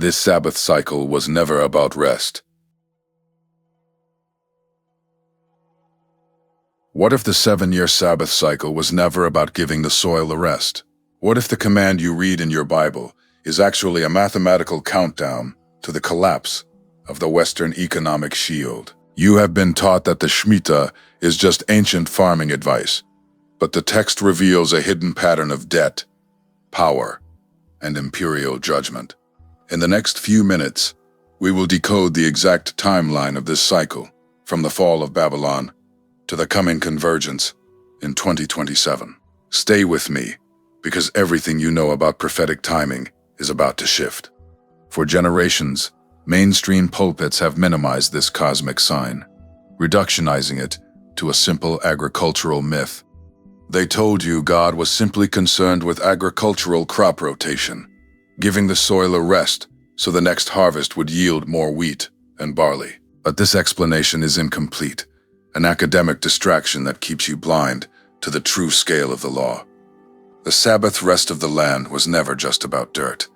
This Sabbath cycle was never about rest. What if the 7-year Sabbath cycle was never about giving the soil a rest? What if the command you read in your Bible is actually a mathematical countdown to the collapse of the Western economic shield? You have been taught that the Shemitah is just ancient farming advice, but the text reveals a hidden pattern of debt, power, and imperial judgment. In the next few minutes, we will decode the exact timeline of this cycle, from the fall of Babylon to the coming convergence in 2027. Stay with me, because everything you know about prophetic timing is about to shift. For generations, mainstream pulpits have minimized this cosmic sign, reductionizing it to a simple agricultural myth. They told you God was simply concerned with agricultural crop rotation, giving the soil a rest so the next harvest would yield more wheat and barley. But this explanation is incomplete, an academic distraction that keeps you blind to the true scale of the law. The Sabbath rest of the land was never just about dirt.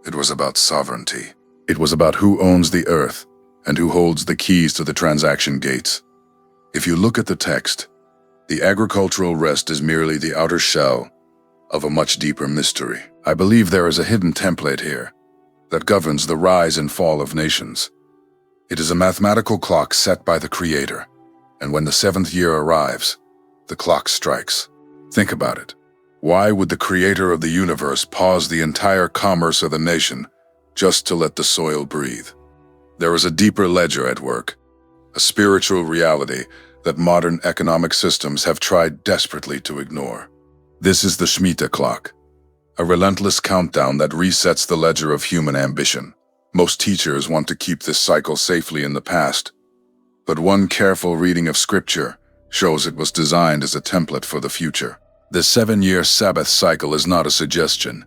It was about sovereignty. It was about who owns the earth and who holds the keys to the transaction gates. If you look at the text, the agricultural rest is merely the outer shell of a much deeper mystery. I believe there is a hidden template here that governs the rise and fall of nations. It is a mathematical clock set by the Creator, and when the 7th year arrives, the clock strikes. Think about it. Why would the Creator of the universe pause the entire commerce of the nation just to let the soil breathe? There is a deeper ledger at work, a spiritual reality that modern economic systems have tried desperately to ignore. This is the Shemitah clock, a relentless countdown that resets the ledger of human ambition. Most teachers want to keep this cycle safely in the past, but one careful reading of Scripture shows it was designed as a template for the future. The 7-year Sabbath cycle is not a suggestion.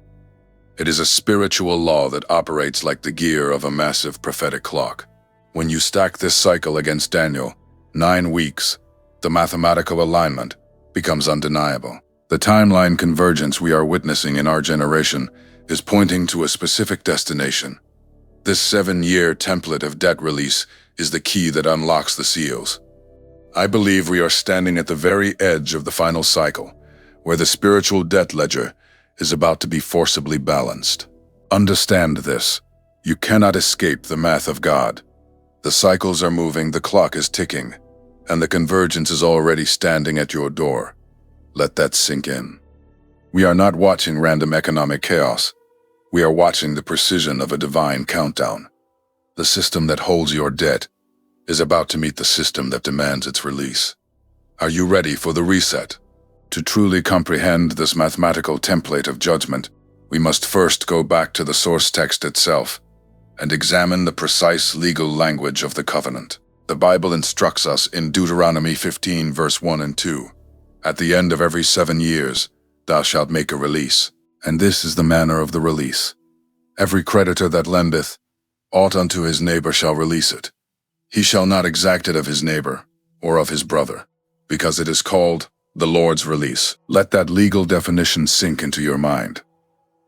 It is a spiritual law that operates like the gear of a massive prophetic clock. When you stack this cycle against Daniel, 9 weeks, the mathematical alignment becomes undeniable. The timeline convergence we are witnessing in our generation is pointing to a specific destination. This 7-year template of debt release is the key that unlocks the seals. I believe we are standing at the very edge of the final cycle, where the spiritual debt ledger is about to be forcibly balanced. Understand this. You cannot escape the math of God. The cycles are moving, the clock is ticking, and the convergence is already standing at your door. Let that sink in. We are not watching random economic chaos. We are watching the precision of a divine countdown. The system that holds your debt is about to meet the system that demands its release. Are you ready for the reset? To truly comprehend this mathematical template of judgment, we must first go back to the source text itself and examine the precise legal language of the covenant. The Bible instructs us in Deuteronomy 15, verse 1 and 2. At the end of every 7 years, thou shalt make a release. And this is the manner of the release. Every creditor that lendeth aught unto his neighbor shall release it. He shall not exact it of his neighbor or of his brother, because it is called the Lord's release. Let that legal definition sink into your mind.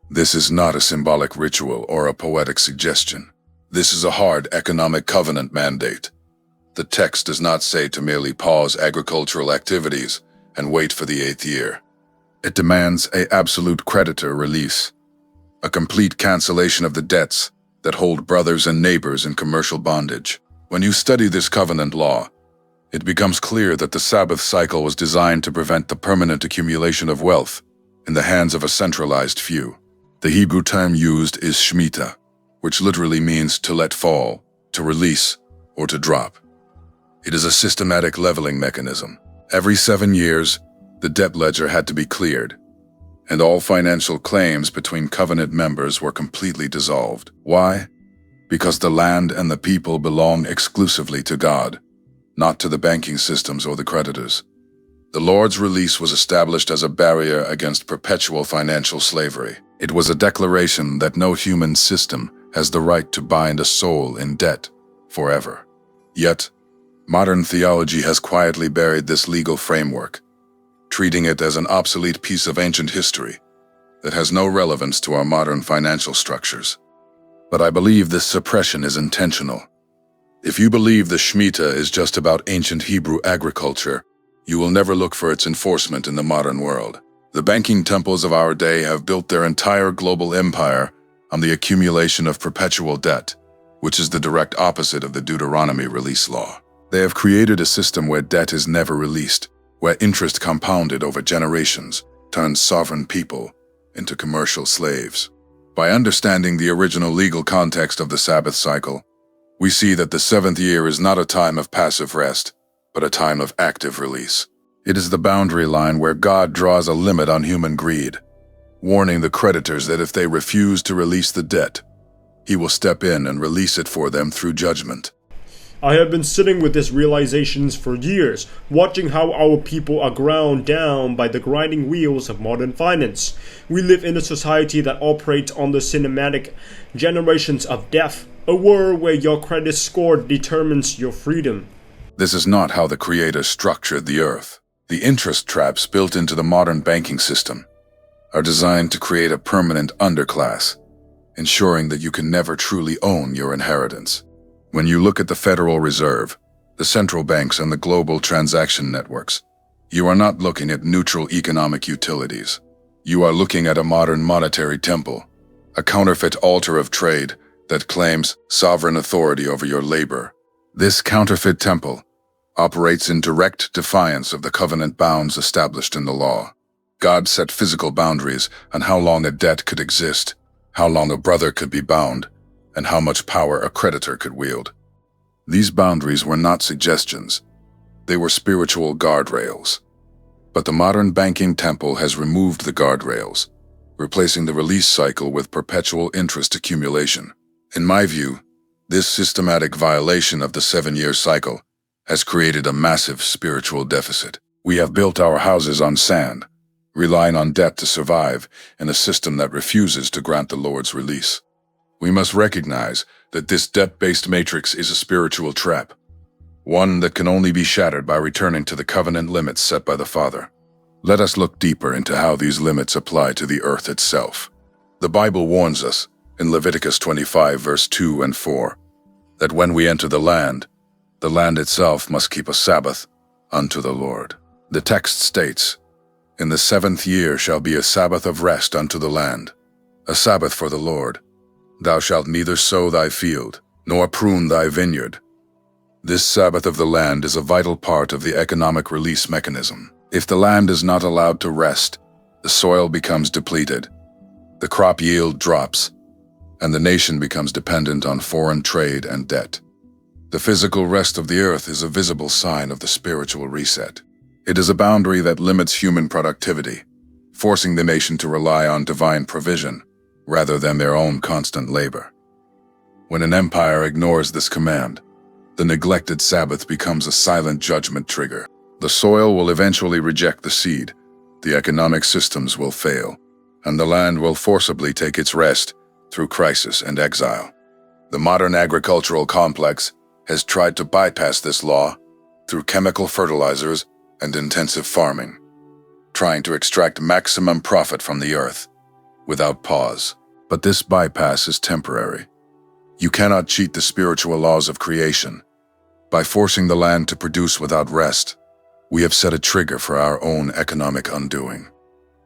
This is not a symbolic ritual or a poetic suggestion. This is a hard economic covenant mandate. The text does not say to merely pause agricultural activities and wait for the 8th year. It demands an absolute creditor release, a complete cancellation of the debts that hold brothers and neighbors in commercial bondage. When you study this covenant law, it becomes clear that the Sabbath cycle was designed to prevent the permanent accumulation of wealth in the hands of a centralized few. The Hebrew term used is Shemitah, which literally means to let fall, to release, or to drop. It is a systematic leveling mechanism. Every 7 years, the debt ledger had to be cleared, and all financial claims between covenant members were completely dissolved. Why? Because the land and the people belong exclusively to God, not to the banking systems or the creditors. The Lord's release was established as a barrier against perpetual financial slavery. It was a declaration that no human system has the right to bind a soul in debt forever. Yet, modern theology has quietly buried this legal framework, treating it as an obsolete piece of ancient history that has no relevance to our modern financial structures. But I believe this suppression is intentional. If you believe the Shemitah is just about ancient Hebrew agriculture, you will never look for its enforcement in the modern world. The banking temples of our day have built their entire global empire on the accumulation of perpetual debt, which is the direct opposite of the Deuteronomy release law. They have created a system where debt is never released, where interest compounded over generations turns sovereign people into commercial slaves. By understanding the original legal context of the Sabbath cycle, we see that the seventh year is not a time of passive rest, but a time of active release. It is the boundary line where God draws a limit on human greed, warning the creditors that if they refuse to release the debt, He will step in and release it for them through judgment. I have been sitting with these realizations for years, watching how our people are ground down by the grinding wheels of modern finance. We live in a society that operates on the cinematic generations of death, a world where your credit score determines your freedom. This is not how the Creator structured the earth. The interest traps built into the modern banking system are designed to create a permanent underclass, ensuring that you can never truly own your inheritance. When you look at the Federal Reserve, the central banks, and the global transaction networks, you are not looking at neutral economic utilities. You are looking at a modern monetary temple, a counterfeit altar of trade that claims sovereign authority over your labor. This counterfeit temple operates in direct defiance of the covenant bounds established in the law. God set physical boundaries on how long a debt could exist, how long a brother could be bound, and how much power a creditor could wield. These boundaries were not suggestions. They were spiritual guardrails. But the modern banking temple has removed the guardrails, replacing the release cycle with perpetual interest accumulation. In my view, this systematic violation of the 7-year cycle has created a massive spiritual deficit. We have built our houses on sand, relying on debt to survive in a system that refuses to grant the Lord's release. We must recognize that this debt-based matrix is a spiritual trap, one that can only be shattered by returning to the covenant limits set by the Father. Let us look deeper into how these limits apply to the earth itself. The Bible warns us in Leviticus 25, verse 2 and 4, that when we enter the land itself must keep a Sabbath unto the Lord. The text states, "In the 7th year shall be a Sabbath of rest unto the land, a Sabbath for the Lord. Thou shalt neither sow thy field, nor prune thy vineyard." This Sabbath of the land is a vital part of the economic release mechanism. If the land is not allowed to rest, the soil becomes depleted, the crop yield drops, and the nation becomes dependent on foreign trade and debt. The physical rest of the earth is a visible sign of the spiritual reset. It is a boundary that limits human productivity, forcing the nation to rely on divine provision rather than their own constant labor. When an empire ignores this command, the neglected Sabbath becomes a silent judgment trigger. The soil will eventually reject the seed, the economic systems will fail, and the land will forcibly take its rest through crisis and exile. The modern agricultural complex has tried to bypass this law through chemical fertilizers and intensive farming, trying to extract maximum profit from the earth without pause. But this bypass is temporary. You cannot cheat the spiritual laws of creation. By forcing the land to produce without rest, we have set a trigger for our own economic undoing.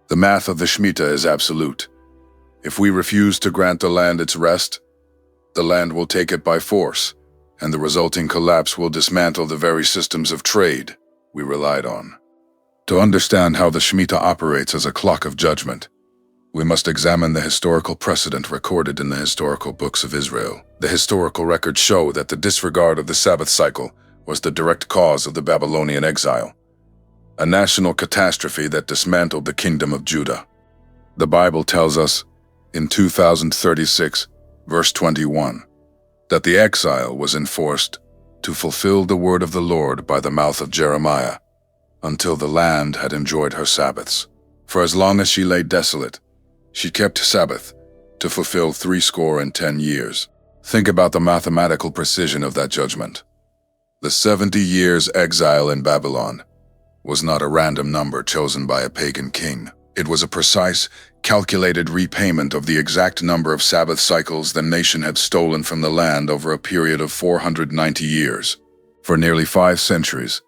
The math of the Shemitah is absolute. If we refuse to grant the land its rest, the land will take it by force, and the resulting collapse will dismantle the very systems of trade we relied on. To understand how the Shemitah operates as a clock of judgment, we must examine the historical precedent recorded in the historical books of Israel. The historical records show that the disregard of the Sabbath cycle was the direct cause of the Babylonian exile, a national catastrophe that dismantled the kingdom of Judah. The Bible tells us in 2036, verse 21, that the exile was enforced to fulfill the word of the Lord by the mouth of Jeremiah, until the land had enjoyed her Sabbaths. For as long as she lay desolate, she kept Sabbath to fulfill 70 years. Think about the mathematical precision of that judgment. The 70 years exile in Babylon was not a random number chosen by a pagan king. It was a precise, calculated repayment of the exact number of Sabbath cycles the nation had stolen from the land over a period of 490 years. For nearly 5 centuries,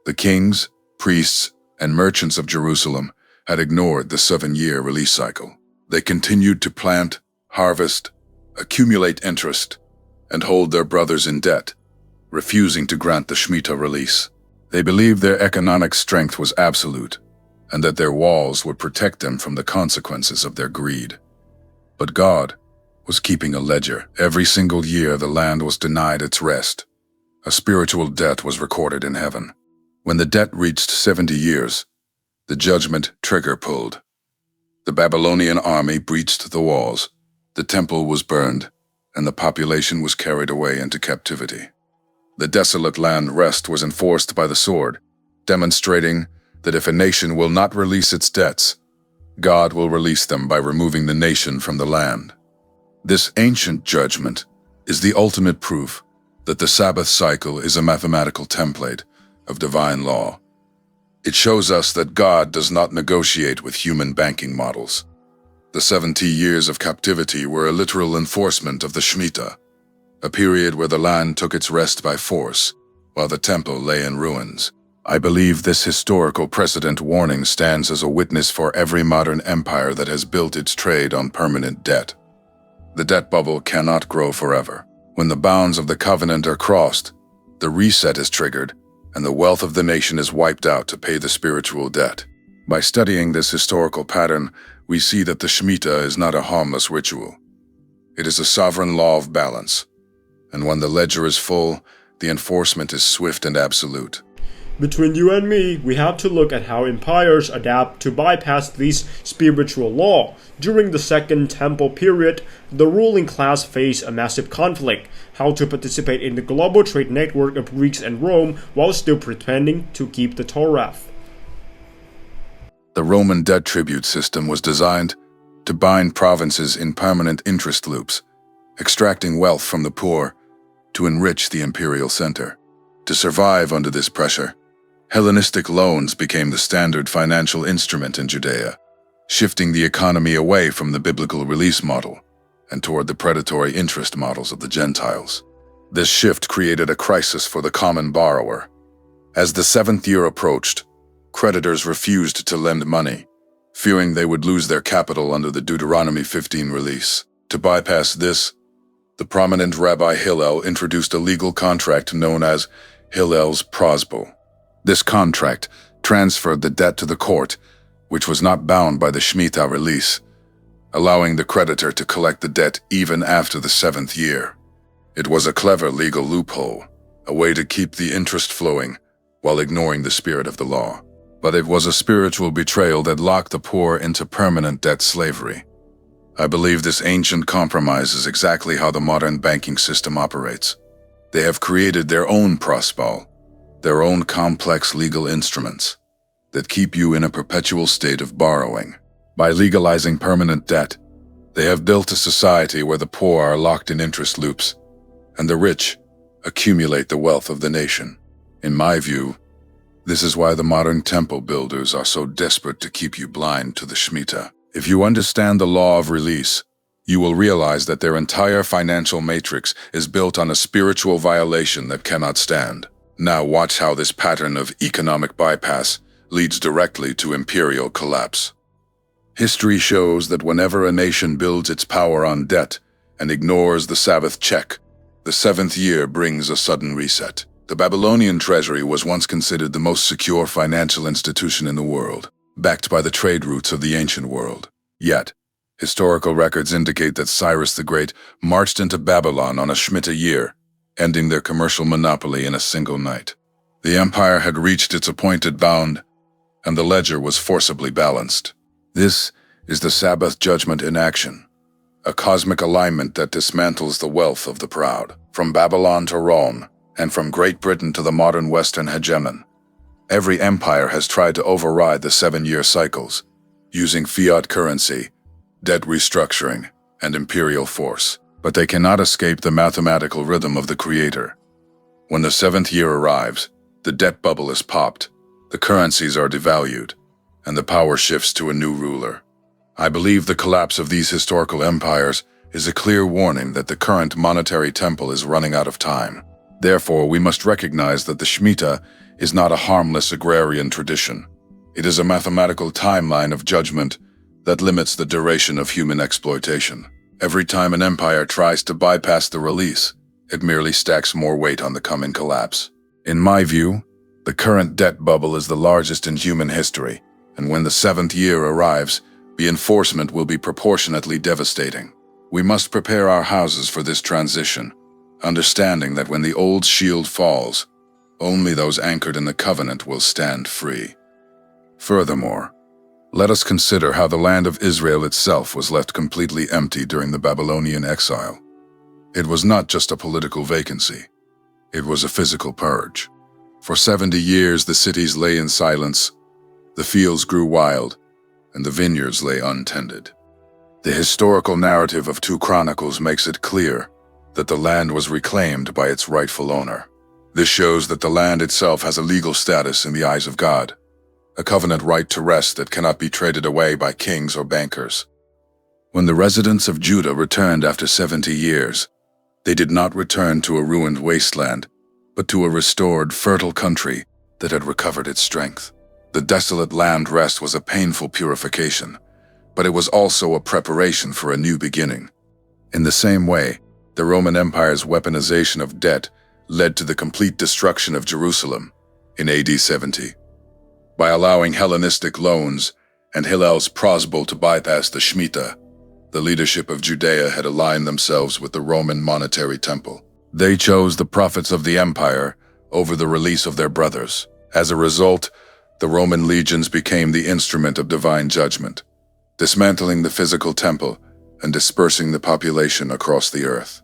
the kings, priests, and merchants of Jerusalem had ignored the 7-year release cycle. They continued to plant, harvest, accumulate interest, and hold their brothers in debt, refusing to grant the Shemitah release. They believed their economic strength was absolute, and that their walls would protect them from the consequences of their greed. But God was keeping a ledger. Every single year the land was denied its rest. A spiritual debt was recorded in heaven. When the debt reached 70 years, the judgment trigger pulled. The Babylonian army breached the walls, the temple was burned, and the population was carried away into captivity. The desolate land rest was enforced by the sword, demonstrating that if a nation will not release its debts, God will release them by removing the nation from the land. This ancient judgment is the ultimate proof that the Sabbath cycle is a mathematical template of divine law. It shows us that God does not negotiate with human banking models. The 70 years of captivity were a literal enforcement of the Shemitah, a period where the land took its rest by force, while the temple lay in ruins. I believe this historical precedent warning stands as a witness for every modern empire that has built its trade on permanent debt. The debt bubble cannot grow forever. When the bounds of the covenant are crossed, the reset is triggered, and the wealth of the nation is wiped out to pay the spiritual debt. By studying this historical pattern, we see that the Shemitah is not a harmless ritual. It is a sovereign law of balance, and when the ledger is full, the enforcement is swift and absolute. Between you and me, we have to look at how empires adapt to bypass this spiritual law. During the Second Temple period, the ruling class faced a massive conflict: how to participate in the global trade network of Greeks and Rome while still pretending to keep the Torah. The Roman debt tribute system was designed to bind provinces in permanent interest loops, extracting wealth from the poor to enrich the imperial center. To survive under this pressure, Hellenistic loans became the standard financial instrument in Judea, shifting the economy away from the biblical release model and toward the predatory interest models of the Gentiles. This shift created a crisis for the common borrower. As the 7th year approached, creditors refused to lend money, fearing they would lose their capital under the Deuteronomy 15 release. To bypass this, the prominent Rabbi Hillel introduced a legal contract known as Hillel's prosbul. This contract transferred the debt to the court, which was not bound by the Shemitah release, allowing the creditor to collect the debt even after the 7th year. It was a clever legal loophole, a way to keep the interest flowing while ignoring the spirit of the law. But it was a spiritual betrayal that locked the poor into permanent debt slavery. I believe this ancient compromise is exactly how the modern banking system operates. They have created their own prosbul, their own complex legal instruments that keep you in a perpetual state of borrowing. By legalizing permanent debt, they have built a society where the poor are locked in interest loops and the rich accumulate the wealth of the nation. In my view, this is why the modern temple builders are so desperate to keep you blind to the Shemitah. If you understand the law of release, you will realize that their entire financial matrix is built on a spiritual violation that cannot stand. Now watch how this pattern of economic bypass leads directly to imperial collapse. History shows that whenever a nation builds its power on debt and ignores the Sabbath check, the 7th year brings a sudden reset. The Babylonian treasury was once considered the most secure financial institution in the world, backed by the trade routes of the ancient world. Yet, historical records indicate that Cyrus the Great marched into Babylon on a Shemitah year, ending their commercial monopoly in a single night. The empire had reached its appointed bound, and the ledger was forcibly balanced. This is the Sabbath judgment in action, a cosmic alignment that dismantles the wealth of the proud. From Babylon to Rome, and from Great Britain to the modern Western hegemon, every empire has tried to override the 7-year cycles, using fiat currency, debt restructuring, and imperial force. But they cannot escape the mathematical rhythm of the Creator. When the 7th year arrives, the debt bubble is popped, the currencies are devalued, and the power shifts to a new ruler. I believe the collapse of these historical empires is a clear warning that the current monetary temple is running out of time. Therefore, we must recognize that the Shemitah is not a harmless agrarian tradition. It is a mathematical timeline of judgment that limits the duration of human exploitation. Every time an empire tries to bypass the release, it merely stacks more weight on the coming collapse. In my view, the current debt bubble is the largest in human history, and when the 7th year arrives, the enforcement will be proportionately devastating. We must prepare our houses for this transition, understanding that when the old shield falls, only those anchored in the covenant will stand free. Furthermore, let us consider how the land of Israel itself was left completely empty during the Babylonian exile. It was not just a political vacancy. It was a physical purge. For 70 years the cities lay in silence, the fields grew wild, and the vineyards lay untended. The historical narrative of 2 Chronicles makes it clear that the land was reclaimed by its rightful owner. This shows that the land itself has a legal status in the eyes of God, a covenant right to rest that cannot be traded away by kings or bankers. When the residents of Judah returned after 70 years, they did not return to a ruined wasteland, but to a restored, fertile country that had recovered its strength. The desolate land rest was a painful purification, but it was also a preparation for a new beginning. In the same way, the Roman Empire's weaponization of debt led to the complete destruction of Jerusalem in AD 70. By allowing Hellenistic loans and Hillel's prosbul to bypass the Shemitah, the leadership of Judea had aligned themselves with the Roman monetary temple. They chose the prophets of the empire over the release of their brothers. As a result, the Roman legions became the instrument of divine judgment, dismantling the physical temple and dispersing the population across the earth.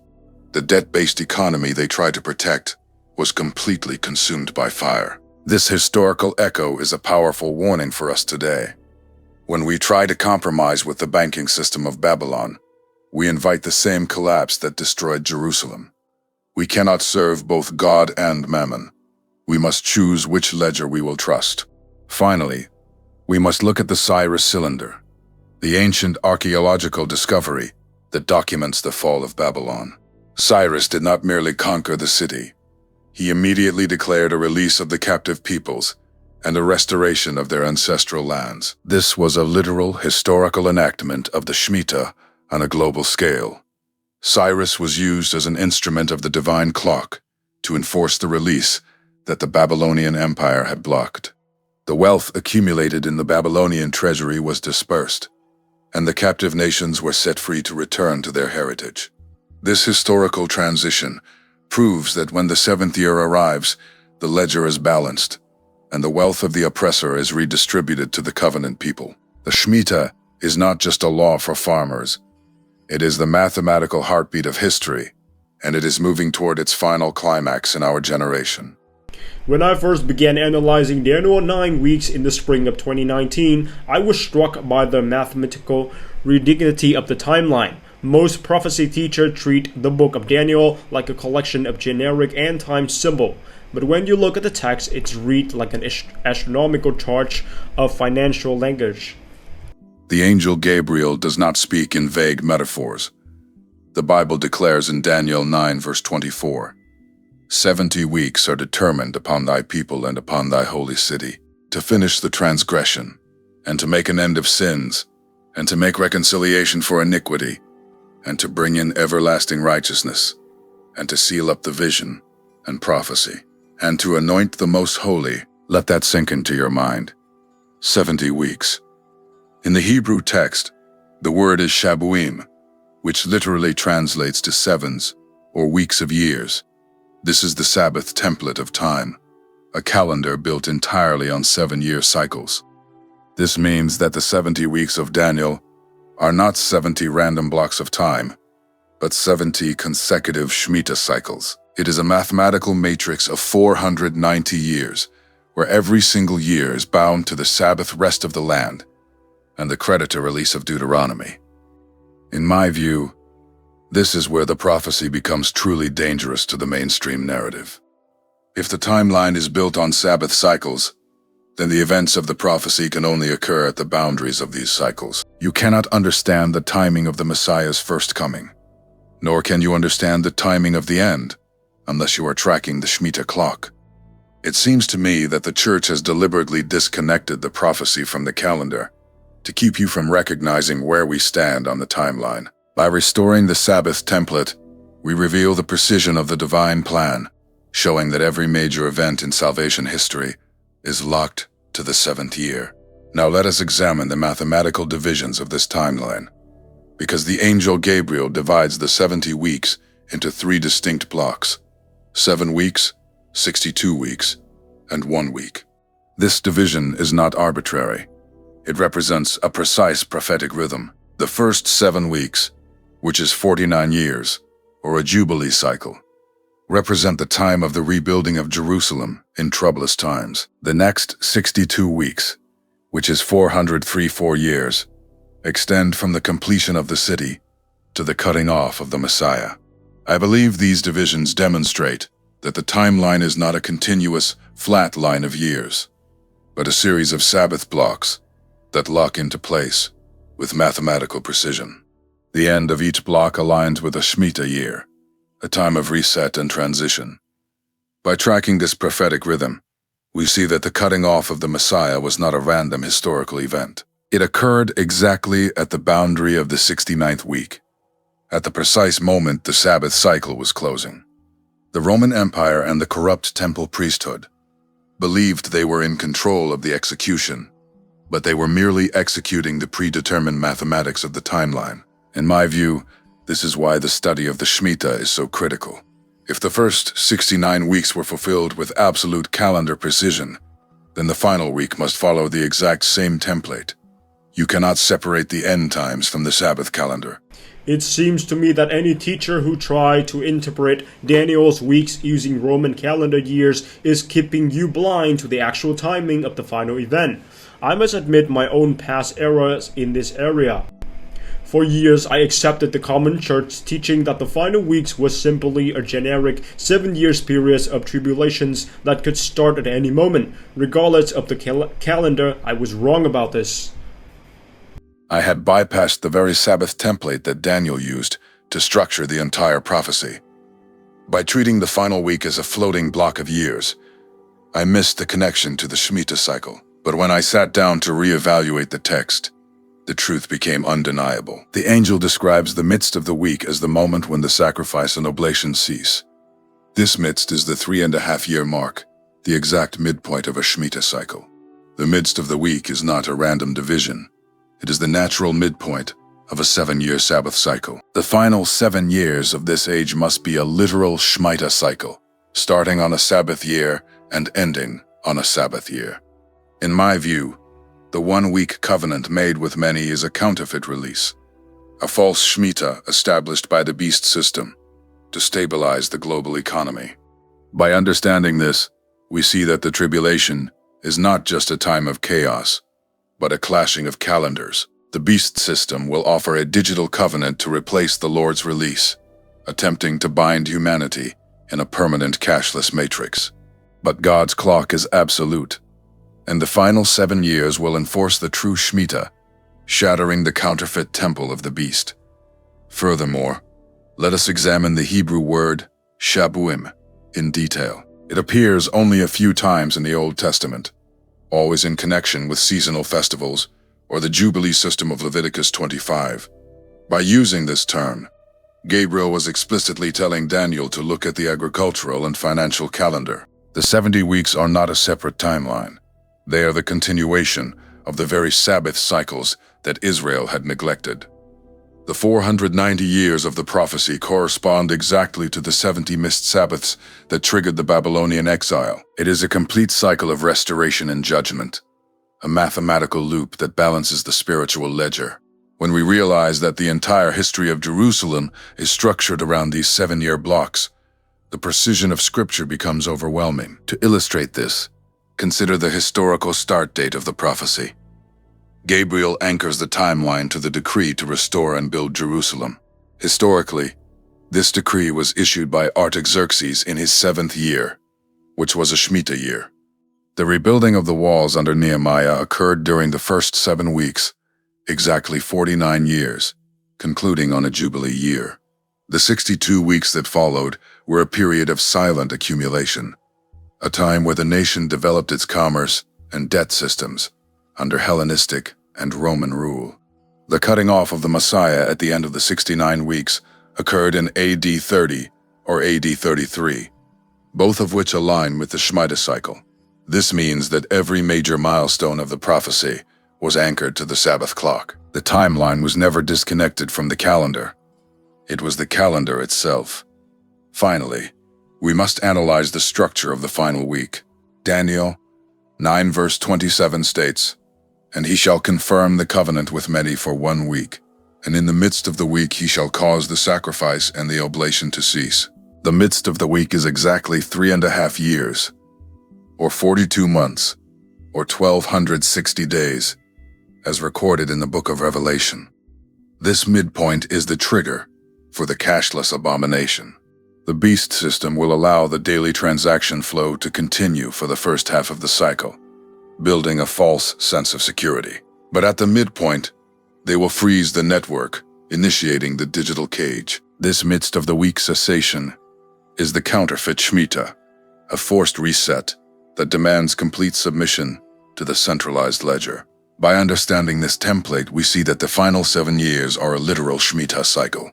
The debt-based economy they tried to protect was completely consumed by fire. This historical echo is a powerful warning for us today. When we try to compromise with the banking system of Babylon, we invite the same collapse that destroyed Jerusalem. We cannot serve both God and Mammon. We must choose which ledger we will trust. Finally, we must look at the Cyrus cylinder, the ancient archaeological discovery that documents the fall of Babylon. Cyrus did not merely conquer the city. He immediately declared a release of the captive peoples and a restoration of their ancestral lands. This was a literal historical enactment of the Shemitah on a global scale. Cyrus was used as an instrument of the divine clock to enforce the release that the Babylonian Empire had blocked. The wealth accumulated in the Babylonian treasury was dispersed, and the captive nations were set free to return to their heritage. This historical transition proves that when the 7th year arrives, the ledger is balanced, and the wealth of the oppressor is redistributed to the covenant people. The Shemitah is not just a law for farmers. It is the mathematical heartbeat of history, and it is moving toward its final climax in our generation. When I first began analyzing Daniel 9 weeks in the spring of 2019, I was struck by the mathematical ridiculity of the timeline. Most prophecy teachers treat the book of Daniel like a collection of generic end-time symbols, but when you look at the text, it's read like an astronomical chart of financial language. The angel Gabriel does not speak in vague metaphors. The Bible declares in Daniel 9 verse 24, 70 weeks are determined upon thy people and upon thy holy city, to finish the transgression, and to make an end of sins, and to make reconciliation for iniquity, and to bring in everlasting righteousness, and to seal up the vision and prophecy, and to anoint the most holy. Let that sink into your mind. 70 weeks. In the Hebrew text, the word is shabuim, which literally translates to sevens, or weeks of years. This is the Sabbath template of time, a calendar built entirely on 7-year cycles. This means that the 70 weeks of Daniel are not 70 random blocks of time, but 70 consecutive Shemitah cycles. It is a mathematical matrix of 490 years, where every single year is bound to the Sabbath rest of the land and the creditor release of Deuteronomy. In my view, this is where the prophecy becomes truly dangerous to the mainstream narrative. If the timeline is built on Sabbath cycles, then the events of the prophecy can only occur at the boundaries of these cycles. You cannot understand the timing of the Messiah's first coming, nor can you understand the timing of the end, unless you are tracking the Shemitah clock. It seems to me that the church has deliberately disconnected the prophecy from the calendar to keep you from recognizing where we stand on the timeline. By restoring the Sabbath template, we reveal the precision of the divine plan, showing that every major event in salvation history is locked to the 7th year. Now let us examine the mathematical divisions of this timeline, because the angel Gabriel divides the 70 weeks into 3 distinct blocks: 7 weeks, 62 weeks, and 1 week. This division is not arbitrary. It represents a precise prophetic rhythm. The first 7 weeks, which is 49 years, or a jubilee cycle, represent the time of the rebuilding of Jerusalem in troublous times. The next 62 weeks, which is 434 years, extend from the completion of the city to the cutting off of the Messiah. I believe these divisions demonstrate that the timeline is not a continuous, flat line of years, but a series of Sabbath blocks that lock into place with mathematical precision. The end of each block aligns with a Shemitah year, a time of reset and transition. By tracking this prophetic rhythm, we see that the cutting off of the Messiah was not a random historical event. It occurred exactly at the boundary of the 69th week, at the precise moment the Sabbath cycle was closing. The Roman Empire and the corrupt temple priesthood believed they were in control of the execution, but they were merely executing the predetermined mathematics of the timeline. In my view, this is why the study of the Shemitah is so critical. If the first 69 weeks were fulfilled with absolute calendar precision, then the final week must follow the exact same template. You cannot separate the end times from the Sabbath calendar. It seems to me that any teacher who tried to interpret Daniel's weeks using Roman calendar years is keeping you blind to the actual timing of the final event. I must admit my own past errors in this area. For years, I accepted the common church teaching that the final weeks was simply a generic 7 years period of tribulations that could start at any moment. Regardless of the calendar, I was wrong about this. I had bypassed the very Sabbath template that Daniel used to structure the entire prophecy. By treating the final week as a floating block of years, I missed the connection to the Shemitah cycle. But when I sat down to reevaluate the text, the truth became undeniable. The angel describes the midst of the week as the moment when the sacrifice and oblation cease. This midst is the 3.5-year mark, the exact midpoint of a Shemitah cycle. The midst of the week is not a random division. It is the natural midpoint of a 7-year Sabbath cycle. The final 7 years of this age must be a literal Shemitah cycle, starting on a Sabbath year and ending on a Sabbath year. In my view, the 1-week covenant made with many is a counterfeit release, a false Shemitah established by the beast system to stabilize the global economy. By understanding this, we see that the tribulation is not just a time of chaos, but a clashing of calendars. The beast system will offer a digital covenant to replace the Lord's release, attempting to bind humanity in a permanent cashless matrix. But God's clock is absolute, and the final 7 years will enforce the true Shemitah, shattering the counterfeit temple of the beast. Furthermore, let us examine the Hebrew word shabuim in detail. It appears only a few times in the Old Testament, always in connection with seasonal festivals or the Jubilee system of Leviticus 25. By using this term, Gabriel was explicitly telling Daniel to look at the agricultural and financial calendar. The 70 weeks are not a separate timeline. They are the continuation of the very Sabbath cycles that Israel had neglected. The 490 years of the prophecy correspond exactly to the 70 missed Sabbaths that triggered the Babylonian exile. It is a complete cycle of restoration and judgment, a mathematical loop that balances the spiritual ledger. When we realize that the entire history of Jerusalem is structured around these 7-year blocks, the precision of Scripture becomes overwhelming. To illustrate this, consider the historical start date of the prophecy. Gabriel anchors the timeline to the decree to restore and build Jerusalem. Historically, this decree was issued by Artaxerxes in his 7th year, which was a Shemitah year. The rebuilding of the walls under Nehemiah occurred during the first 7 weeks, exactly 49 years, concluding on a Jubilee year. The 62 weeks that followed were a period of silent accumulation, a time where the nation developed its commerce and debt systems under Hellenistic and Roman rule. The cutting off of the Messiah at the end of the 69 weeks occurred in AD 30 or AD 33, both of which align with the Shemitah cycle. This means that every major milestone of the prophecy was anchored to the Sabbath clock. The timeline was never disconnected from the calendar. It was the calendar itself. Finally, we must analyze the structure of the final week. Daniel 9 verse 27 states, "And he shall confirm the covenant with many for 1 week, and in the midst of the week he shall cause the sacrifice and the oblation to cease." The midst of the week is exactly 3.5 years, or 42 months, or 1,260 days, as recorded in the book of Revelation. This midpoint is the trigger for the cashless abomination. The beast system will allow the daily transaction flow to continue for the first half of the cycle, building a false sense of security. But at the midpoint, they will freeze the network, initiating the digital cage. This midst of the week cessation is the counterfeit Shemitah, a forced reset that demands complete submission to the centralized ledger. By understanding this template, we see that the final 7 years are a literal Shemitah cycle,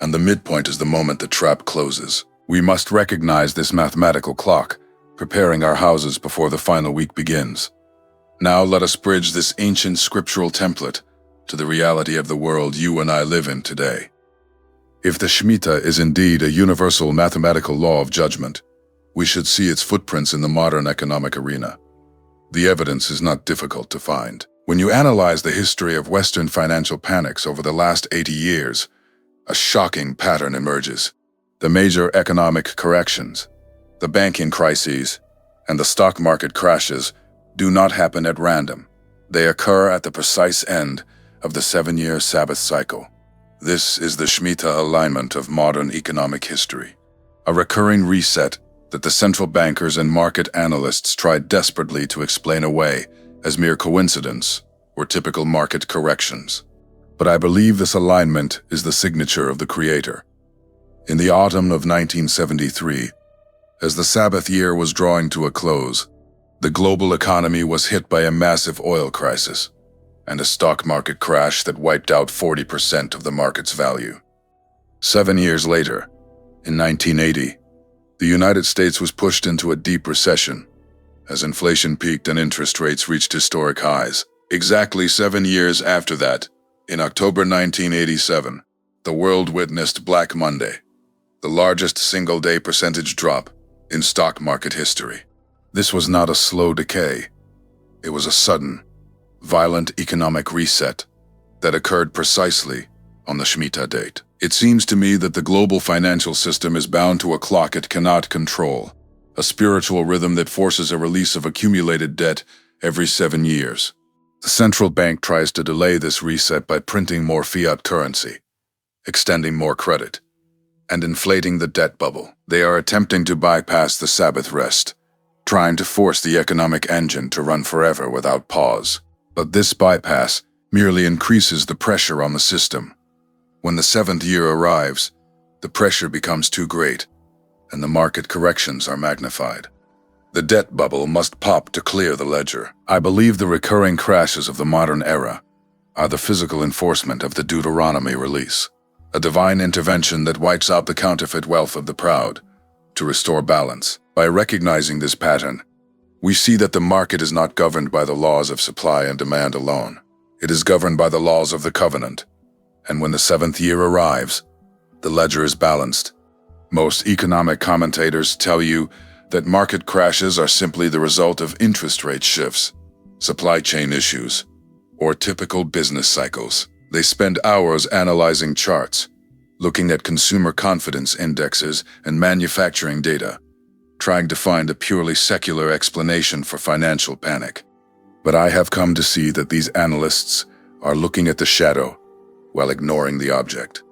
and the midpoint is the moment the trap closes. We must recognize this mathematical clock, preparing our houses before the final week begins. Now let us bridge this ancient scriptural template to the reality of the world you and I live in today. If the Shemitah is indeed a universal mathematical law of judgment, we should see its footprints in the modern economic arena. The evidence is not difficult to find. When you analyze the history of Western financial panics over the last 80 years, a shocking pattern emerges. The major economic corrections, the banking crises, and the stock market crashes do not happen at random. They occur at the precise end of the 7-year Sabbath cycle. This is the Shemitah alignment of modern economic history, a recurring reset that the central bankers and market analysts tried desperately to explain away as mere coincidence or typical market corrections. But I believe this alignment is the signature of the Creator. In the autumn of 1973, as the Sabbath year was drawing to a close, the global economy was hit by a massive oil crisis and a stock market crash that wiped out 40% of the market's value. 7 years later, in 1980, the United States was pushed into a deep recession as inflation peaked and interest rates reached historic highs. Exactly 7 years after that, in October 1987, the world witnessed Black Monday, the largest single-day percentage drop in stock market history. This was not a slow decay. It was a sudden, violent economic reset that occurred precisely on the Shemitah date. It seems to me that the global financial system is bound to a clock it cannot control, a spiritual rhythm that forces a release of accumulated debt every 7 years. The central bank tries to delay this reset by printing more fiat currency, extending more credit, and inflating the debt bubble. They are attempting to bypass the Sabbath rest, trying to force the economic engine to run forever without pause. But this bypass merely increases the pressure on the system. When the 7th year arrives, the pressure becomes too great, and the market corrections are magnified. The debt bubble must pop to clear the ledger. I believe the recurring crashes of the modern era are the physical enforcement of the Deuteronomy release, a divine intervention that wipes out the counterfeit wealth of the proud to restore balance. By recognizing this pattern, we see that the market is not governed by the laws of supply and demand alone. It is governed by the laws of the covenant, and when the 7th year arrives, the ledger is balanced. Most economic commentators tell you that market crashes are simply the result of interest rate shifts, supply chain issues, or typical business cycles. They spend hours analyzing charts, looking at consumer confidence indexes and manufacturing data, trying to find a purely secular explanation for financial panic. But I have come to see that these analysts are looking at the shadow while ignoring the object.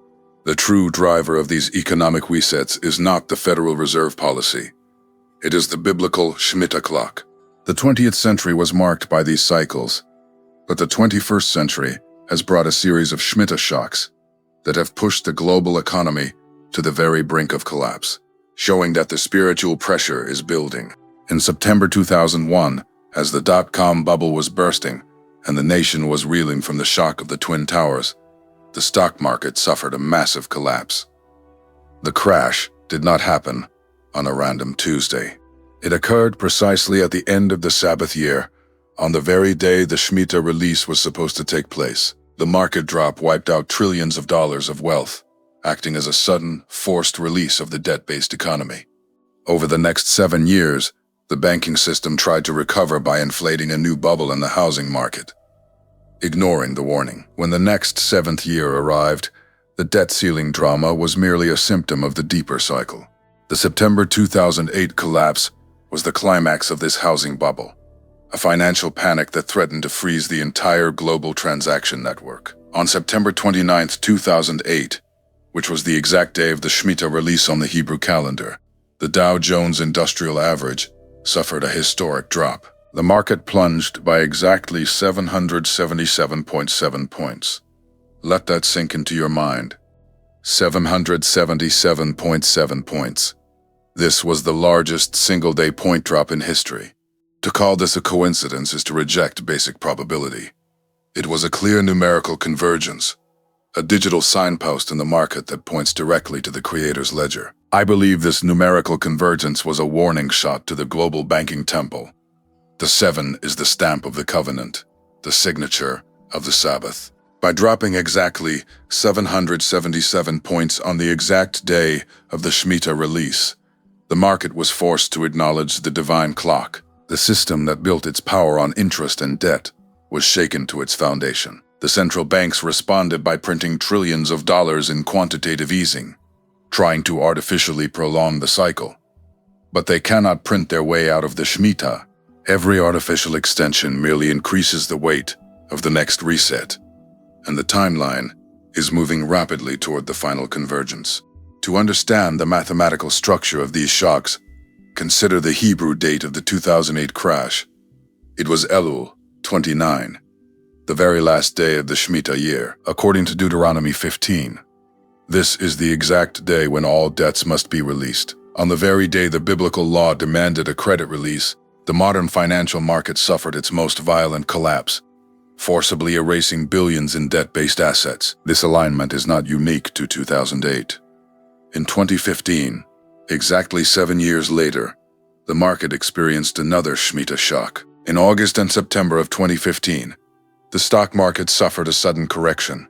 The true driver of these economic resets is not the Federal Reserve policy. It is the biblical Shemitah clock. The 20th century was marked by these cycles, but the 21st century has brought a series of Shemitah shocks that have pushed the global economy to the very brink of collapse, showing that the spiritual pressure is building. In September 2001, as the dot-com bubble was bursting and the nation was reeling from the shock of the Twin Towers, the stock market suffered a massive collapse. The crash did not happen on a random Tuesday. It occurred precisely at the end of the Sabbath year, on the very day the Shemitah release was supposed to take place. The market drop wiped out trillions of dollars of wealth, acting as a sudden, forced release of the debt-based economy. Over the next 7 years, the banking system tried to recover by inflating a new bubble in the housing market, ignoring the warning. When the next 7th year arrived, the debt ceiling drama was merely a symptom of the deeper cycle. The September 2008 collapse was the climax of this housing bubble, a financial panic that threatened to freeze the entire global transaction network. On September 29, 2008, which was the exact day of the Shemitah release on the Hebrew calendar, the Dow Jones Industrial Average suffered a historic drop. The market plunged by exactly 777.7 points. Let that sink into your mind. 777.7 points. This was the largest single-day point drop in history. To call this a coincidence is to reject basic probability. It was a clear numerical convergence, a digital signpost in the market that points directly to the creator's ledger. I believe this numerical convergence was a warning shot to the global banking temple. The 7 is the stamp of the covenant, the signature of the Sabbath. By dropping exactly 777 points on the exact day of the Shemitah release, the market was forced to acknowledge the divine clock. The system that built its power on interest and debt was shaken to its foundation. The central banks responded by printing trillions of dollars in quantitative easing, trying to artificially prolong the cycle. But they cannot print their way out of the Shemitah. Every artificial extension merely increases the weight of the next reset, and the timeline is moving rapidly toward the final convergence. To understand the mathematical structure of these shocks, consider the Hebrew date of the 2008 crash. It was Elul 29, the very last day of the Shemitah year, according to Deuteronomy 15. This is the exact day when all debts must be released. On the very day the biblical law demanded a credit release, the modern financial market suffered its most violent collapse, forcibly erasing billions in debt-based assets. This alignment is not unique to 2008. In 2015, exactly 7 years later, the market experienced another Shemitah shock. In August and September of 2015, the stock market suffered a sudden correction,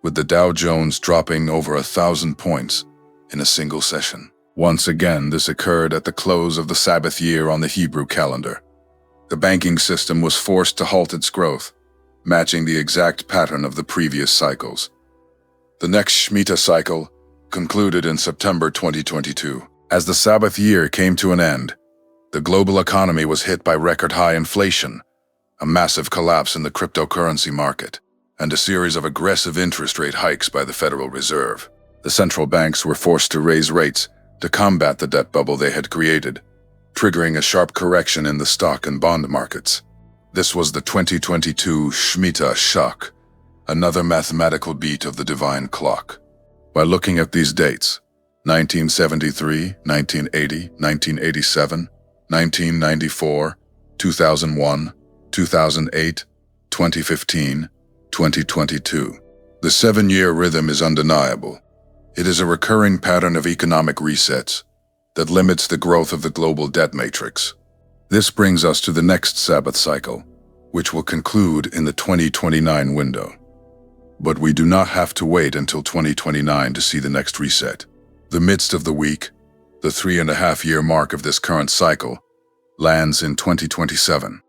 with the Dow Jones dropping over 1,000 points in a single session. Once again, this occurred at the close of the Sabbath year on the Hebrew calendar. The banking system was forced to halt its growth, matching the exact pattern of the previous cycles. The next Shemitah cycle concluded in September 2022. As the Sabbath year came to an end, the global economy was hit by record-high inflation, a massive collapse in the cryptocurrency market, and a series of aggressive interest rate hikes by the Federal Reserve. The central banks were forced to raise rates to combat the debt bubble they had created, triggering a sharp correction in the stock and bond markets. This was the 2022 Shemitah shock, another mathematical beat of the divine clock. By looking at these dates, 1973, 1980, 1987, 1994, 2001, 2008, 2015, 2022. The 7-year rhythm is undeniable. It is a recurring pattern of economic resets that limits the growth of the global debt matrix. This brings us to the next Sabbath cycle, which will conclude in the 2029 window. But we do not have to wait until 2029 to see the next reset. The midst of the week, the 3.5-year mark of this current cycle, lands in 2027.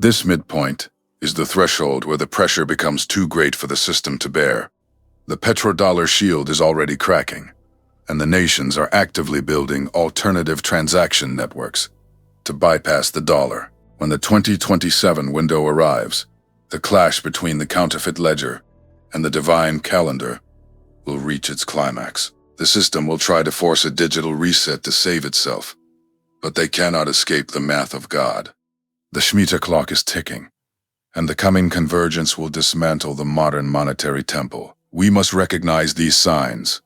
This midpoint is the threshold where the pressure becomes too great for the system to bear. The petrodollar shield is already cracking, and the nations are actively building alternative transaction networks to bypass the dollar. When the 2027 window arrives, the clash between the counterfeit ledger and the divine calendar will reach its climax. The system will try to force a digital reset to save itself, but they cannot escape the math of God. The Shemitah clock is ticking, and the coming convergence will dismantle the modern monetary temple. We must recognize these signs,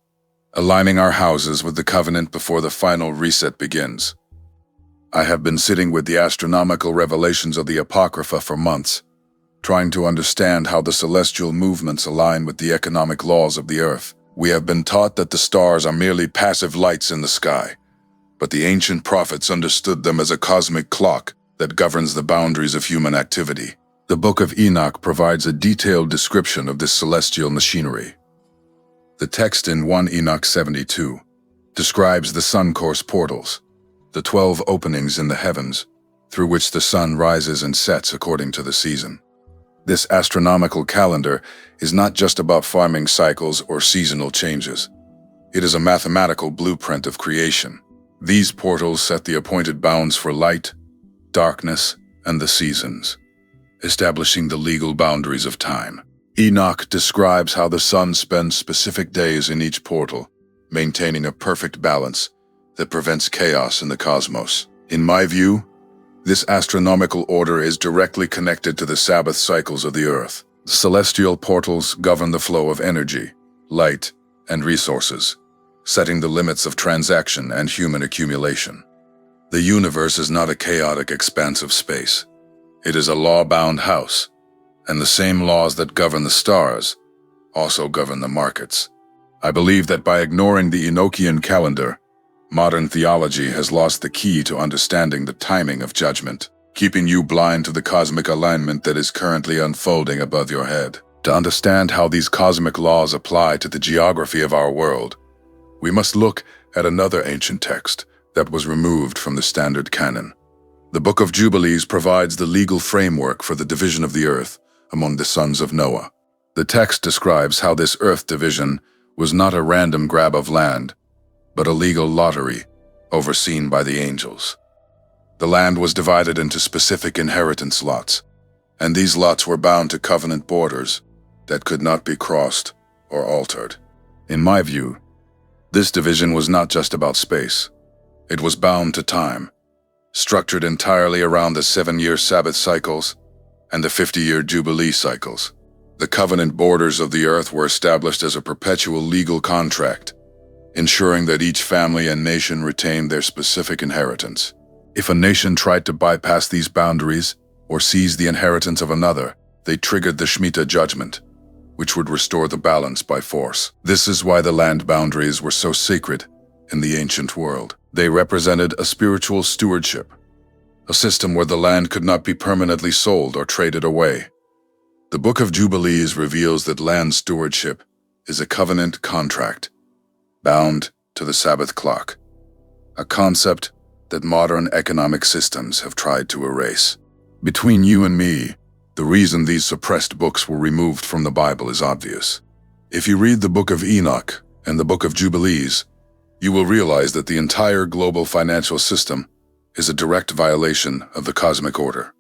aligning our houses with the covenant before the final reset begins. I have been sitting with the astronomical revelations of the Apocrypha for months, trying to understand how the celestial movements align with the economic laws of the earth. We have been taught that the stars are merely passive lights in the sky, but the ancient prophets understood them as a cosmic clock that governs the boundaries of human activity. The Book of Enoch provides a detailed description of this celestial machinery. The text in 1 Enoch 72 describes the sun course portals, the 12 openings in the heavens, through which the sun rises and sets according to the season. This astronomical calendar is not just about farming cycles or seasonal changes. It is a mathematical blueprint of creation. These portals set the appointed bounds for light, darkness, and the seasons, establishing the legal boundaries of time. Enoch describes how the sun spends specific days in each portal, maintaining a perfect balance that prevents chaos in the cosmos. In my view, this astronomical order is directly connected to the Sabbath cycles of the earth. Celestial portals govern the flow of energy, light, and resources, setting the limits of transaction and human accumulation. The universe is not a chaotic expanse of space. It is a law-bound house, and the same laws that govern the stars also govern the markets. I believe that by ignoring the Enochian calendar, modern theology has lost the key to understanding the timing of judgment, keeping you blind to the cosmic alignment that is currently unfolding above your head. To understand how these cosmic laws apply to the geography of our world, we must look at another ancient text that was removed from the standard canon. The Book of Jubilees provides the legal framework for the division of the earth among the sons of Noah. The text describes how this earth division was not a random grab of land, but a legal lottery overseen by the angels. The land was divided into specific inheritance lots, and these lots were bound to covenant borders that could not be crossed or altered. In my view, this division was not just about space. It was bound to time, structured entirely around the 7-year Sabbath cycles and the 50-year Jubilee cycles. The covenant borders of the earth were established as a perpetual legal contract, ensuring that each family and nation retained their specific inheritance. If a nation tried to bypass these boundaries or seize the inheritance of another, they triggered the Shemitah judgment, which would restore the balance by force. This is why the land boundaries were so sacred in the ancient world. They represented a spiritual stewardship, a system where the land could not be permanently sold or traded away. The Book of Jubilees reveals that land stewardship is a covenant contract, bound to the Sabbath clock, a concept that modern economic systems have tried to erase. Between you and me, the reason these suppressed books were removed from the Bible is obvious. If you read the Book of Enoch and the Book of Jubilees, you will realize that the entire global financial system is a direct violation of the cosmic order.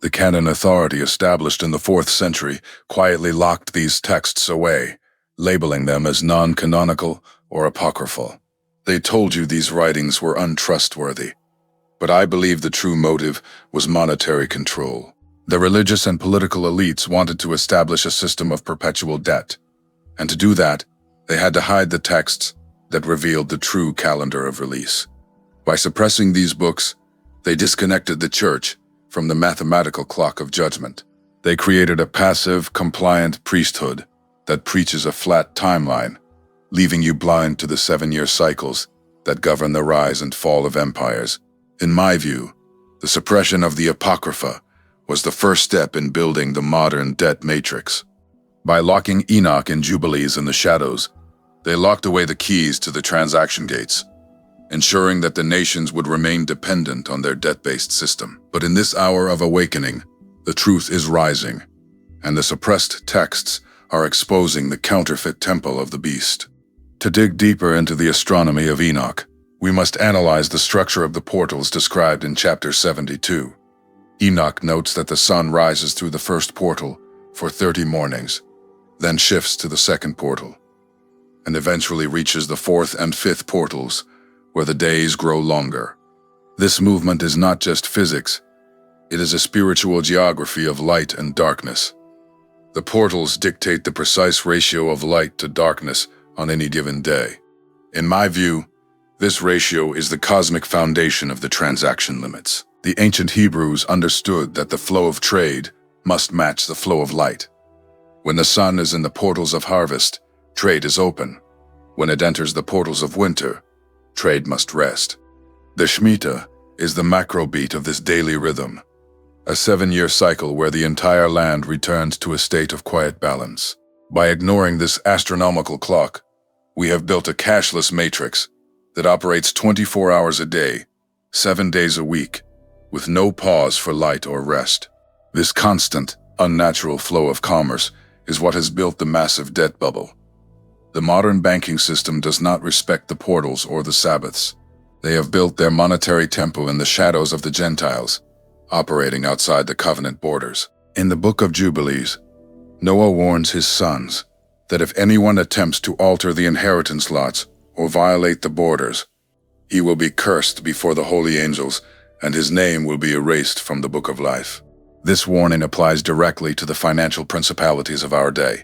The canon authority established in the 4th century quietly locked these texts away, labeling them as non-canonical or apocryphal. They told you these writings were untrustworthy, but I believe the true motive was monetary control. The religious and political elites wanted to establish a system of perpetual debt, and to do that, they had to hide the texts that revealed the true calendar of release. By suppressing these books, they disconnected the church from the mathematical clock of judgment. They created a passive, compliant priesthood that preaches a flat timeline, leaving you blind to the 7-year cycles that govern the rise and fall of empires. In my view, the suppression of the Apocrypha was the first step in building the modern debt matrix. By locking Enoch and Jubilees in the shadows, they locked away the keys to the transaction gates, ensuring that the nations would remain dependent on their debt-based system. But in this hour of awakening, the truth is rising, and the suppressed texts are exposing the counterfeit temple of the beast. To dig deeper into the astronomy of Enoch, we must analyze the structure of the portals described in chapter 72. Enoch notes that the sun rises through the first portal for 30 mornings, then shifts to the second portal, and eventually reaches the 4th and 5th portals, where the days grow longer. This movement is not just physics, It is a spiritual geography of light and darkness. The portals dictate the precise ratio of light to darkness on any given day. In my view, this ratio is the cosmic foundation of the transaction limits. The ancient Hebrews understood that the flow of trade must match the flow of light. When the sun is in the portals of harvest, trade is open. When it enters the portals of winter, trade must rest. The Shemitah is the macro beat of this daily rhythm, a 7-year cycle where the entire land returns to a state of quiet balance. By ignoring this astronomical clock, we have built a cashless matrix that operates 24 hours a day, 7 days a week, with no pause for light or rest. This constant, unnatural flow of commerce is what has built the massive debt bubble. The modern banking system does not respect the portals or the Sabbaths. They have built their monetary temple in the shadows of the Gentiles, operating outside the covenant borders. In the Book of Jubilees, Noah warns his sons that if anyone attempts to alter the inheritance lots or violate the borders, he will be cursed before the holy angels, and his name will be erased from the book of life. This warning applies directly to the financial principalities of our day.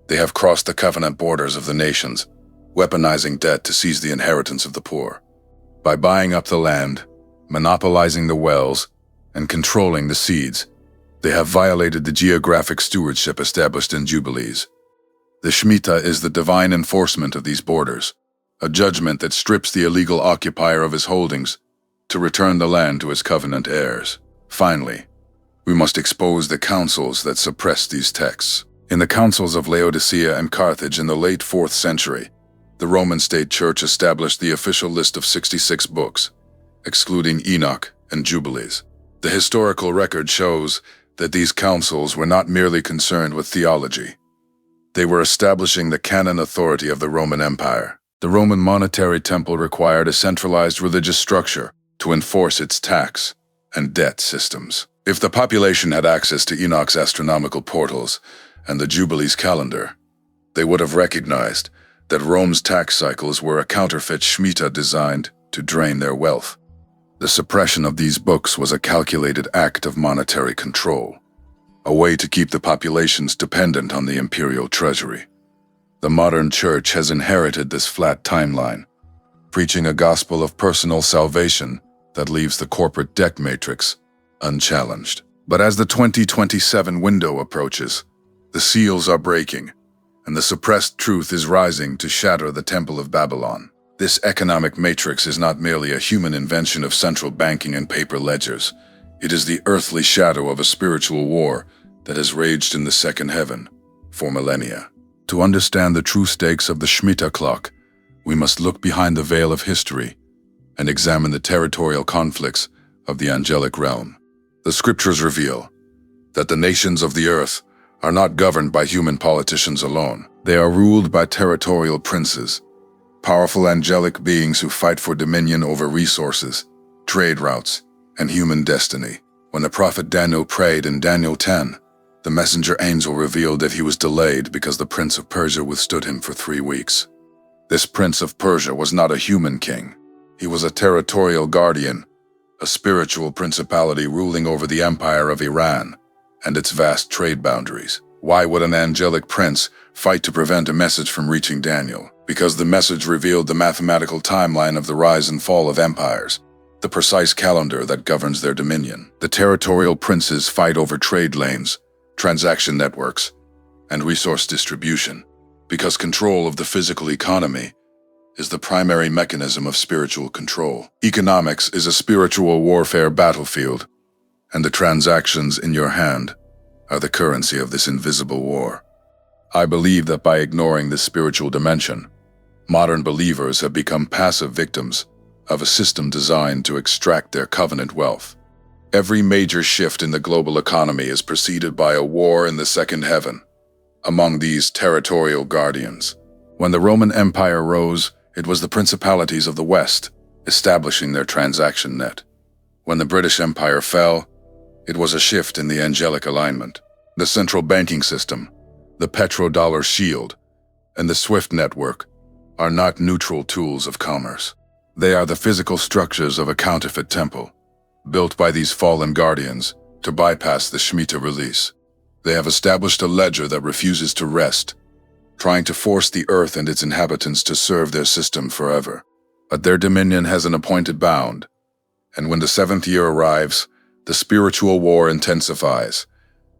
They have crossed the covenant borders of the nations, weaponizing debt to seize the inheritance of the poor. By buying up the land, monopolizing the wells, and controlling the seeds, they have violated the geographic stewardship established in Jubilees. The Shemitah is the divine enforcement of these borders, a judgment that strips the illegal occupier of his holdings to return the land to his covenant heirs. Finally, we must expose the councils that suppress these texts. In the councils of Laodicea and Carthage in the late 4th century, the Roman state church established the official list of 66 books, excluding Enoch and Jubilees. The historical record shows that these councils were not merely concerned with theology. They were establishing the canon authority of the Roman Empire. The Roman monetary temple required a centralized religious structure to enforce its tax and debt systems. If the population had access to Enoch's astronomical portals and the Jubilees calendar, they would have recognized that Rome's tax cycles were a counterfeit Shemitah designed to drain their wealth. The suppression of these books was a calculated act of monetary control, a way to keep the populations dependent on the imperial treasury. The modern church has inherited this flat timeline, preaching a gospel of personal salvation that leaves the corporate debt matrix unchallenged. But as the 2027 window approaches, the seals are breaking, and the suppressed truth is rising to shatter the Temple of Babylon. This economic matrix is not merely a human invention of central banking and paper ledgers. It is the earthly shadow of a spiritual war that has raged in the second heaven for millennia. To understand the true stakes of the Shemitah clock, we must look behind the veil of history and examine the territorial conflicts of the angelic realm. The scriptures reveal that the nations of the earth are not governed by human politicians alone. They are ruled by territorial princes, powerful angelic beings who fight for dominion over resources, trade routes, and human destiny. When the prophet Daniel prayed in Daniel 10, the messenger angel revealed that he was delayed because the prince of Persia withstood him for 3 weeks. This prince of Persia was not a human king. He was a territorial guardian, a spiritual principality ruling over the empire of Iran and its vast trade boundaries. Why would an angelic prince fight to prevent a message from reaching Daniel? Because the message revealed the mathematical timeline of the rise and fall of empires, the precise calendar that governs their dominion. The territorial princes fight over trade lanes, transaction networks, and resource distribution, because control of the physical economy is the primary mechanism of spiritual control. Economics is a spiritual warfare battlefield, and the transactions in your hand are the currency of this invisible war. I believe that by ignoring this spiritual dimension, modern believers have become passive victims of a system designed to extract their covenant wealth. Every major shift in the global economy is preceded by a war in the second heaven among these territorial guardians. When the Roman Empire rose, it was the principalities of the West establishing their transaction net. When the British Empire fell, it was a shift in the angelic alignment. The central banking system, the petrodollar shield, and the SWIFT network are not neutral tools of commerce. They are the physical structures of a counterfeit temple, built by these fallen guardians to bypass the Shemitah release. They have established a ledger that refuses to rest, trying to force the earth and its inhabitants to serve their system forever. But their dominion has an appointed bound, and when the 7th year arrives, the spiritual war intensifies,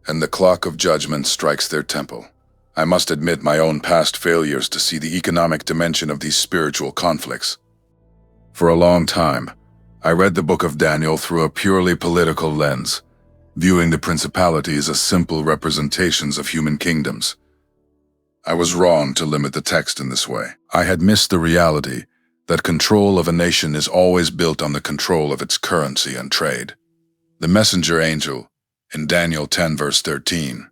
and the clock of judgment strikes their temple. I must admit my own past failures to see the economic dimension of these spiritual conflicts. For a long time, I read the book of Daniel through a purely political lens, viewing the principalities as simple representations of human kingdoms. I was wrong to limit the text in this way. I had missed the reality that control of a nation is always built on the control of its currency and trade. The messenger angel, in Daniel 10 verse 13,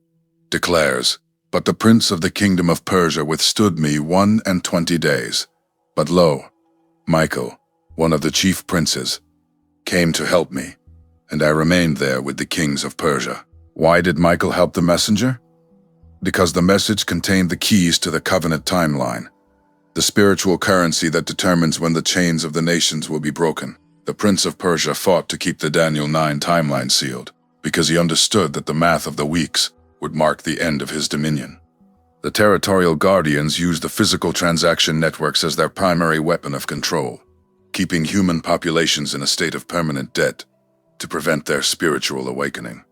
declares, "But the prince of the kingdom of Persia withstood me 21 days. But lo, Michael, one of the chief princes, came to help me, and I remained there with the kings of Persia." Why did Michael help the messenger? Because the message contained the keys to the covenant timeline, the spiritual currency that determines when the chains of the nations will be broken. The prince of Persia fought to keep the Daniel 9 timeline sealed, because he understood that the math of the weeks would mark the end of his dominion. The territorial guardians used the physical transaction networks as their primary weapon of control, keeping human populations in a state of permanent debt to prevent their spiritual awakening.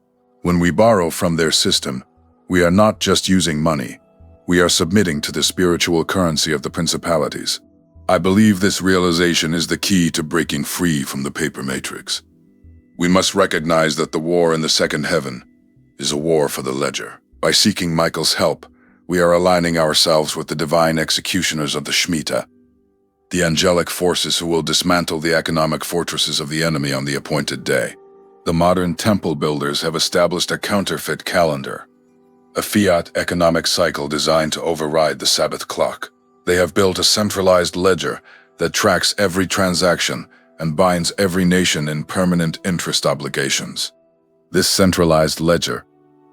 When we borrow from their system, we are not just using money, we are submitting to the spiritual currency of the principalities. I believe this realization is the key to breaking free from the paper matrix. We must recognize that the war in the second heaven is a war for the ledger. By seeking Michael's help, we are aligning ourselves with the divine executioners of the Shemitah, the angelic forces who will dismantle the economic fortresses of the enemy on the appointed day. The modern temple builders have established a counterfeit calendar, a fiat economic cycle designed to override the Sabbath clock. They have built a centralized ledger that tracks every transaction and binds every nation in permanent interest obligations. This centralized ledger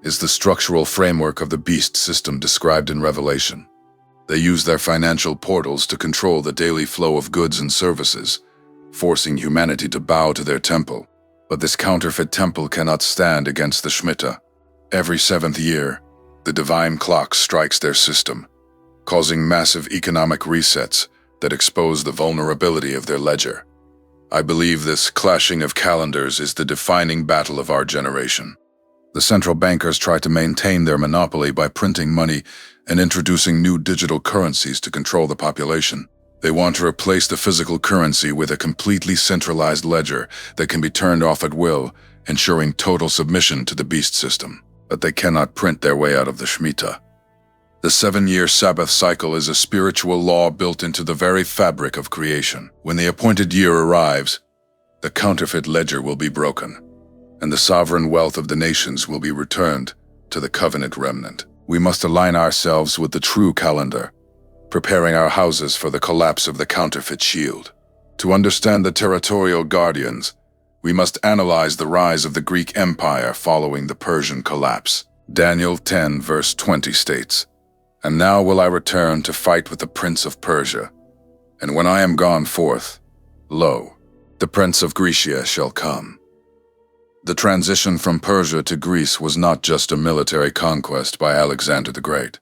is the structural framework of the beast system described in Revelation. They use their financial portals to control the daily flow of goods and services, forcing humanity to bow to their temple. But this counterfeit temple cannot stand against the Shemitah. Every 7th year, the divine clock strikes their system, causing massive economic resets that expose the vulnerability of their ledger. I believe this clashing of calendars is the defining battle of our generation. The central bankers try to maintain their monopoly by printing money and introducing new digital currencies to control the population. They want to replace the physical currency with a completely centralized ledger that can be turned off at will, ensuring total submission to the beast system. But they cannot print their way out of the Shemitah. The 7-year Sabbath cycle is a spiritual law built into the very fabric of creation. When the appointed year arrives, the counterfeit ledger will be broken, and the sovereign wealth of the nations will be returned to the covenant remnant. We must align ourselves with the true calendar, preparing our houses for the collapse of the counterfeit shield. To understand the territorial guardians, we must analyze the rise of the Greek Empire following the Persian collapse. Daniel 10 verse 20 states, "And now will I return to fight with the prince of Persia, and when I am gone forth, lo, the prince of Grecia shall come." The transition from Persia to Greece was not just a military conquest by Alexander the Great.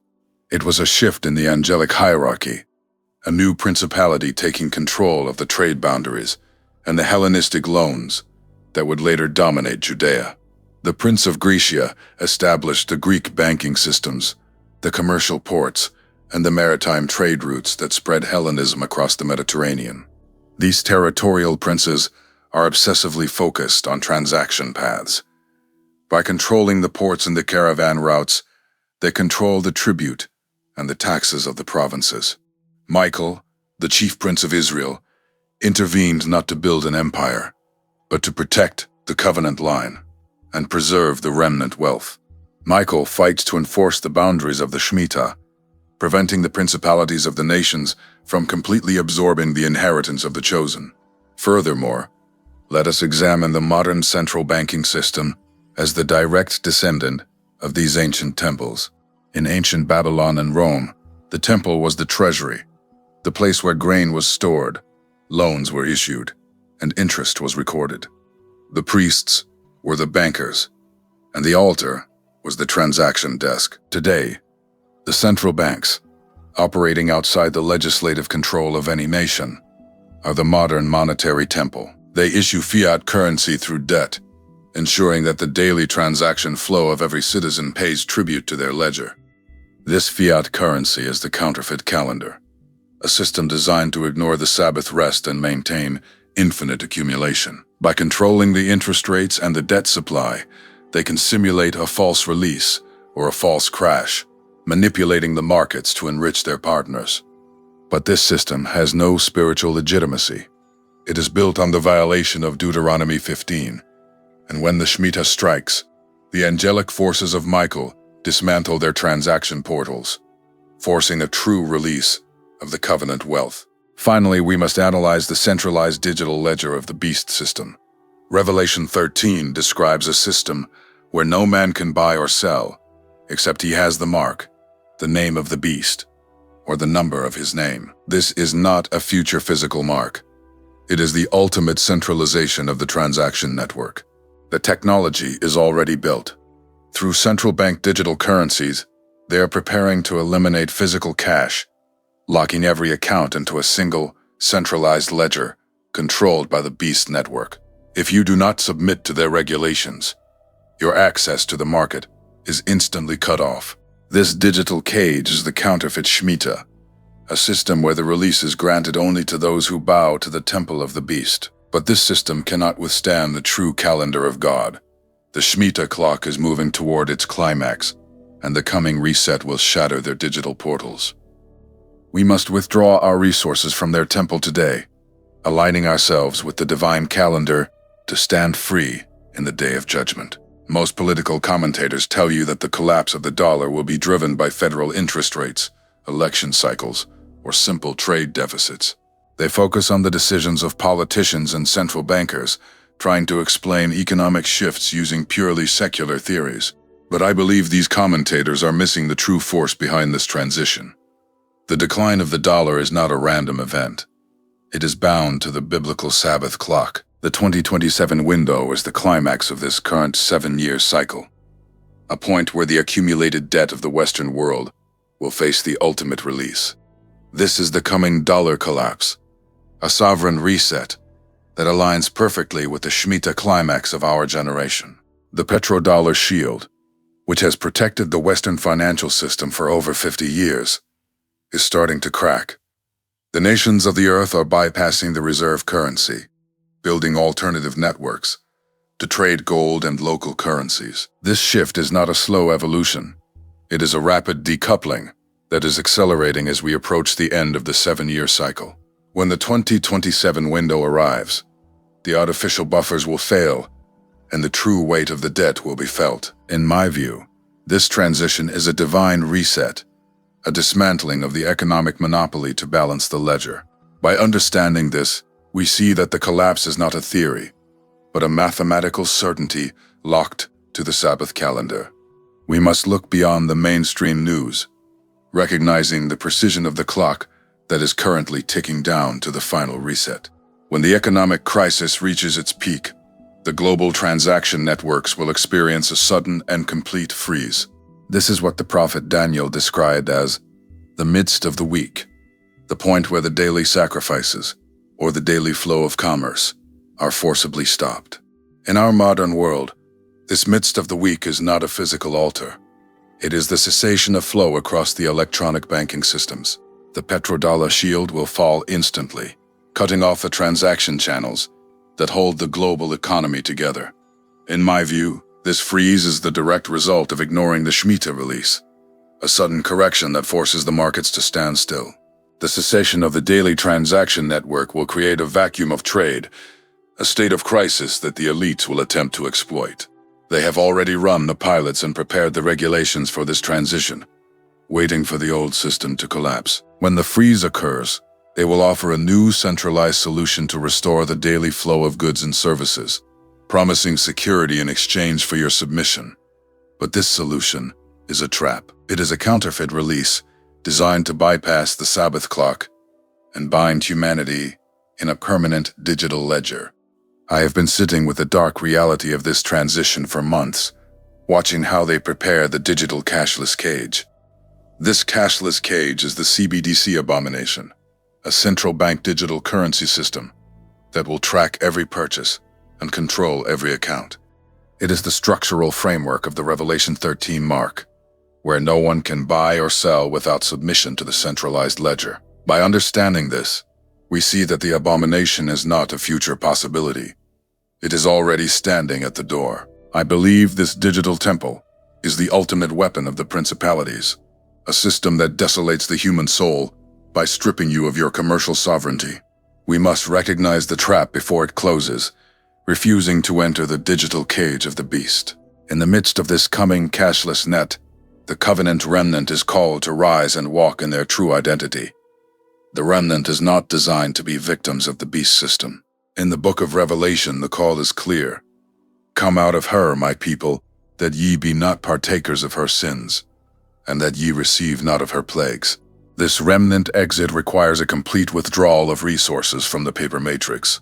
It was a shift in the angelic hierarchy, a new principality taking control of the trade boundaries and the Hellenistic loans that would later dominate Judea. The Prince of Grecia established the Greek banking systems, the commercial ports, and the maritime trade routes that spread Hellenism across the Mediterranean. These territorial princes are obsessively focused on transaction paths. By controlling the ports and the caravan routes, they control the tribute and the taxes of the provinces. Michael, the chief prince of Israel, intervened not to build an empire, but to protect the covenant line and preserve the remnant wealth. Michael fights to enforce the boundaries of the Shemitah, preventing the principalities of the nations from completely absorbing the inheritance of the chosen. Furthermore, let us examine the modern central banking system as the direct descendant of these ancient temples. In ancient Babylon and Rome, the temple was the treasury, the place where grain was stored, loans were issued, and interest was recorded. The priests were the bankers, and the altar was the transaction desk. Today, the central banks, operating outside the legislative control of any nation, are the modern monetary temple. They issue fiat currency through debt, ensuring that the daily transaction flow of every citizen pays tribute to their ledger. This fiat currency is the counterfeit calendar, a system designed to ignore the Sabbath rest and maintain infinite accumulation. By controlling the interest rates and the debt supply, they can simulate a false release or a false crash, manipulating the markets to enrich their partners. But this system has no spiritual legitimacy. It is built on the violation of Deuteronomy 15, and when the Shemitah strikes, the angelic forces of Michael dismantle their transaction portals, forcing a true release of the covenant wealth. Finally, we must analyze the centralized digital ledger of the beast system. Revelation 13 describes a system where no man can buy or sell, except he has the mark, the name of the beast, or the number of his name. This is not a future physical mark. It is the ultimate centralization of the transaction network. The technology is already built. Through central bank digital currencies, they are preparing to eliminate physical cash, locking every account into a single, centralized ledger controlled by the beast network. If you do not submit to their regulations, your access to the market is instantly cut off. This digital cage is the counterfeit Shemitah, a system where the release is granted only to those who bow to the temple of the beast. But this system cannot withstand the true calendar of God. The Shemitah clock is moving toward its climax, and the coming reset will shatter their digital portals. We must withdraw our resources from their temple today, aligning ourselves with the divine calendar to stand free in the day of judgment. Most political commentators tell you that the collapse of the dollar will be driven by federal interest rates, election cycles, or simple trade deficits. They focus on the decisions of politicians and central bankers, trying to explain economic shifts using purely secular theories. But I believe these commentators are missing the true force behind this transition. The decline of the dollar is not a random event. It is bound to the biblical Sabbath clock. The 2027 window is the climax of this current 7-year cycle, a point where the accumulated debt of the Western world will face the ultimate release. This is the coming dollar collapse, a sovereign reset that aligns perfectly with the Shemitah climax of our generation. The petrodollar shield, which has protected the Western financial system for over 50 years, is starting to crack. The nations of the earth are bypassing the reserve currency, building alternative networks to trade gold and local currencies. This shift is not a slow evolution. It is a rapid decoupling that is accelerating as we approach the end of the 7-year cycle. When the 2027 window arrives, the artificial buffers will fail, and the true weight of the debt will be felt. In my view, this transition is a divine reset, a dismantling of the economic monopoly to balance the ledger. By understanding this, we see that the collapse is not a theory, but a mathematical certainty locked to the Sabbath calendar. We must look beyond the mainstream news, recognizing the precision of the clock that is currently ticking down to the final reset. When the economic crisis reaches its peak, the global transaction networks will experience a sudden and complete freeze. This is what the prophet Daniel described as the midst of the week, the point where the daily sacrifices, or the daily flow of commerce, are forcibly stopped. In our modern world, this midst of the week is not a physical altar. It is the cessation of flow across the electronic banking systems. The petrodollar shield will fall instantly, cutting off the transaction channels that hold the global economy together. In my view, this freeze is the direct result of ignoring the Shemitah release, a sudden correction that forces the markets to stand still. The cessation of the daily transaction network will create a vacuum of trade, a state of crisis that the elites will attempt to exploit. They have already run the pilots and prepared the regulations for this transition, waiting for the old system to collapse. When the freeze occurs, they will offer a new centralized solution to restore the daily flow of goods and services, promising security in exchange for your submission. But this solution is a trap. It is a counterfeit release designed to bypass the Sabbath clock and bind humanity in a permanent digital ledger. I have been sitting with the dark reality of this transition for months, watching how they prepare the digital cashless cage. This cashless cage is the CBDC abomination, a central bank digital currency system that will track every purchase and control every account. It is the structural framework of the Revelation 13 mark, where no one can buy or sell without submission to the centralized ledger. By understanding this, we see that the abomination is not a future possibility. It is already standing at the door. I believe this digital temple is the ultimate weapon of the principalities, a system that desolates the human soul by stripping you of your commercial sovereignty. We must recognize the trap before it closes, refusing to enter the digital cage of the beast. In the midst of this coming cashless net, the covenant remnant is called to rise and walk in their true identity. The remnant is not designed to be victims of the beast system. In the book of Revelation, the call is clear. Come out of her, my people, that ye be not partakers of her sins, and that ye receive not of her plagues. This remnant exit requires a complete withdrawal of resources from the paper matrix,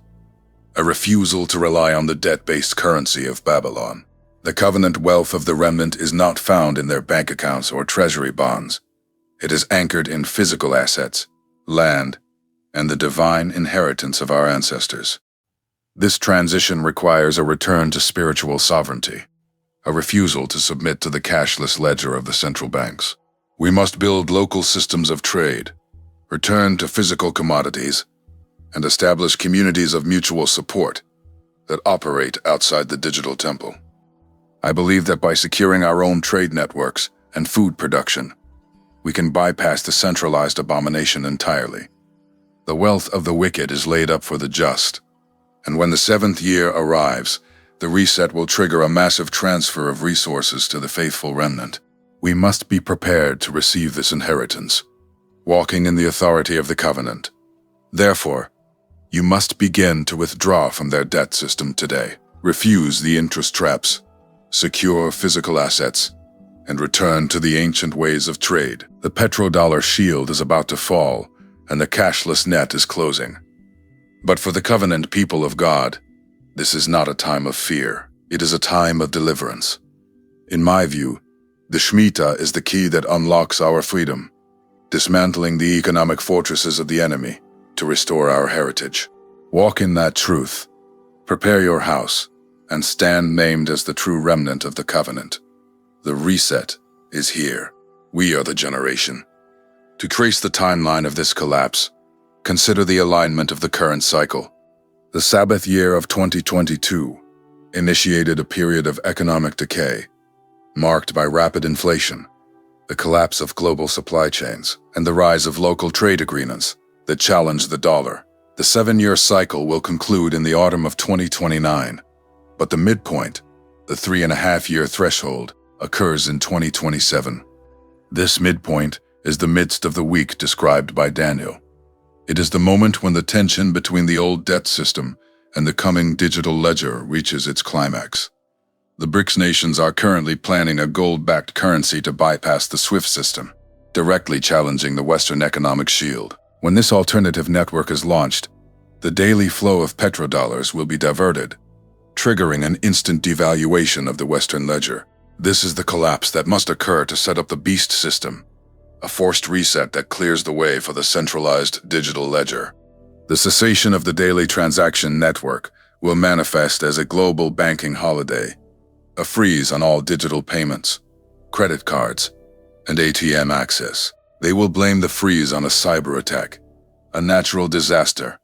a refusal to rely on the debt-based currency of Babylon. The covenant wealth of the remnant is not found in their bank accounts or treasury bonds. It is anchored in physical assets, land, and the divine inheritance of our ancestors. This transition requires a return to spiritual sovereignty, a refusal to submit to the cashless ledger of the central banks. We must build local systems of trade, return to physical commodities, and establish communities of mutual support that operate outside the digital temple. I believe that by securing our own trade networks and food production, we can bypass the centralized abomination entirely. The wealth of the wicked is laid up for the just, and when the 7th year arrives, the reset will trigger a massive transfer of resources to the faithful remnant. We must be prepared to receive this inheritance, walking in the authority of the covenant. Therefore, you must begin to withdraw from their debt system today. Refuse the interest traps, secure physical assets, and return to the ancient ways of trade. The petrodollar shield is about to fall, and the cashless net is closing. But for the covenant people of God, this is not a time of fear. It is a time of deliverance. In my view, the Shemitah is the key that unlocks our freedom, dismantling the economic fortresses of the enemy to restore our heritage. Walk in that truth, prepare your house, and stand named as the true remnant of the covenant. The reset is here. We are the generation. To trace the timeline of this collapse, consider the alignment of the current cycle. The Sabbath year of 2022 initiated a period of economic decay, marked by rapid inflation, the collapse of global supply chains, and the rise of local trade agreements that challenge the dollar. The 7-year cycle will conclude in the autumn of 2029, but the midpoint, the 3.5-year threshold, occurs in 2027. This midpoint is the midst of the week described by Daniel. It is the moment when the tension between the old debt system and the coming digital ledger reaches its climax. The BRICS nations are currently planning a gold-backed currency to bypass the SWIFT system, directly challenging the Western economic shield. When this alternative network is launched, the daily flow of petrodollars will be diverted, triggering an instant devaluation of the Western ledger. This is the collapse that must occur to set up the beast system, a forced reset that clears the way for the centralized digital ledger. The cessation of the daily transaction network will manifest as a global banking holiday, a freeze on all digital payments, credit cards, and ATM access. They will blame the freeze on a cyber attack, a natural disaster,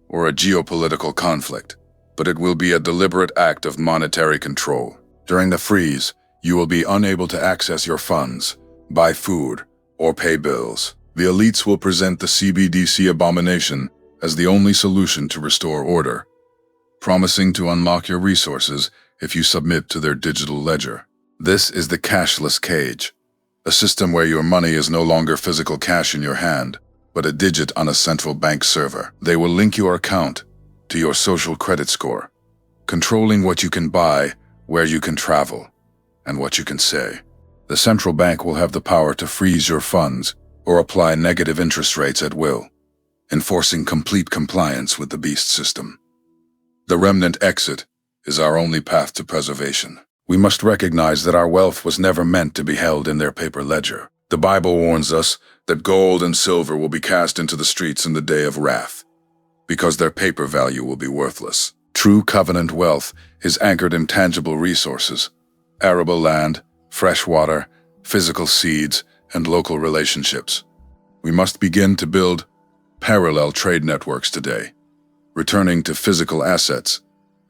or a geopolitical conflict, but it will be a deliberate act of monetary control. During the freeze, you will be unable to access your funds, buy food, or pay bills. The elites will present the CBDC abomination as the only solution to restore order, promising to unlock your resources if you submit to their digital ledger. This is the cashless cage, a system where your money is no longer physical cash in your hand, but a digit on a central bank server. They will link your account to your social credit score, controlling what you can buy, where you can travel, and what you can say. The central bank will have the power to freeze your funds or apply negative interest rates at will, enforcing complete compliance with the beast system. The remnant exit is our only path to preservation. We must recognize that our wealth was never meant to be held in their paper ledger. The Bible warns us that gold and silver will be cast into the streets in the day of wrath, because their paper value will be worthless. True covenant wealth is anchored in tangible resources: arable land, fresh water, physical seeds, and local relationships. We must begin to build parallel trade networks today, returning to physical assets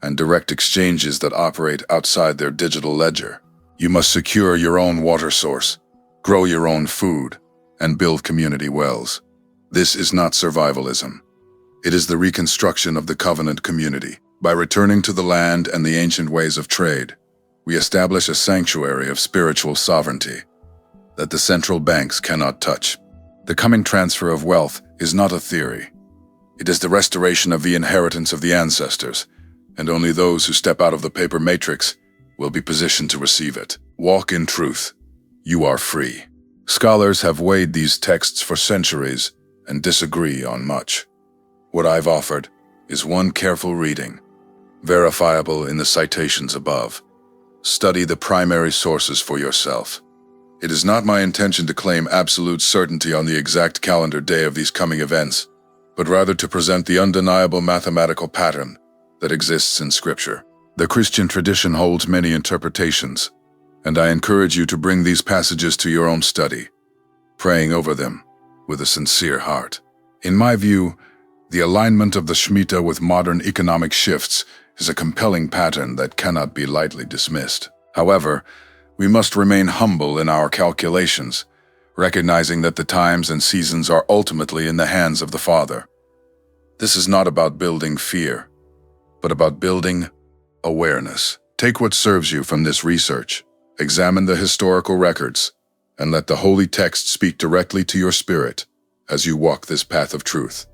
and direct exchanges that operate outside their digital ledger. You must secure your own water source, grow your own food, and build community wells. This is not survivalism. It is the reconstruction of the covenant community. By returning to the land and the ancient ways of trade, we establish a sanctuary of spiritual sovereignty that the central banks cannot touch. The coming transfer of wealth is not a theory. It is the restoration of the inheritance of the ancestors, and only those who step out of the paper matrix will be positioned to receive it. Walk in truth. You are free. Scholars have weighed these texts for centuries and disagree on much. What I've offered is one careful reading, verifiable in the citations above. Study the primary sources for yourself. It is not my intention to claim absolute certainty on the exact calendar day of these coming events, but rather to present the undeniable mathematical pattern that exists in Scripture. The Christian tradition holds many interpretations, and I encourage you to bring these passages to your own study, praying over them with a sincere heart. In my view, the alignment of the Shemitah with modern economic shifts is a compelling pattern that cannot be lightly dismissed. However, we must remain humble in our calculations, recognizing that the times and seasons are ultimately in the hands of the Father. This is not about building fear, but about building awareness. Take what serves you from this research, examine the historical records, and let the holy text speak directly to your spirit as you walk this path of truth.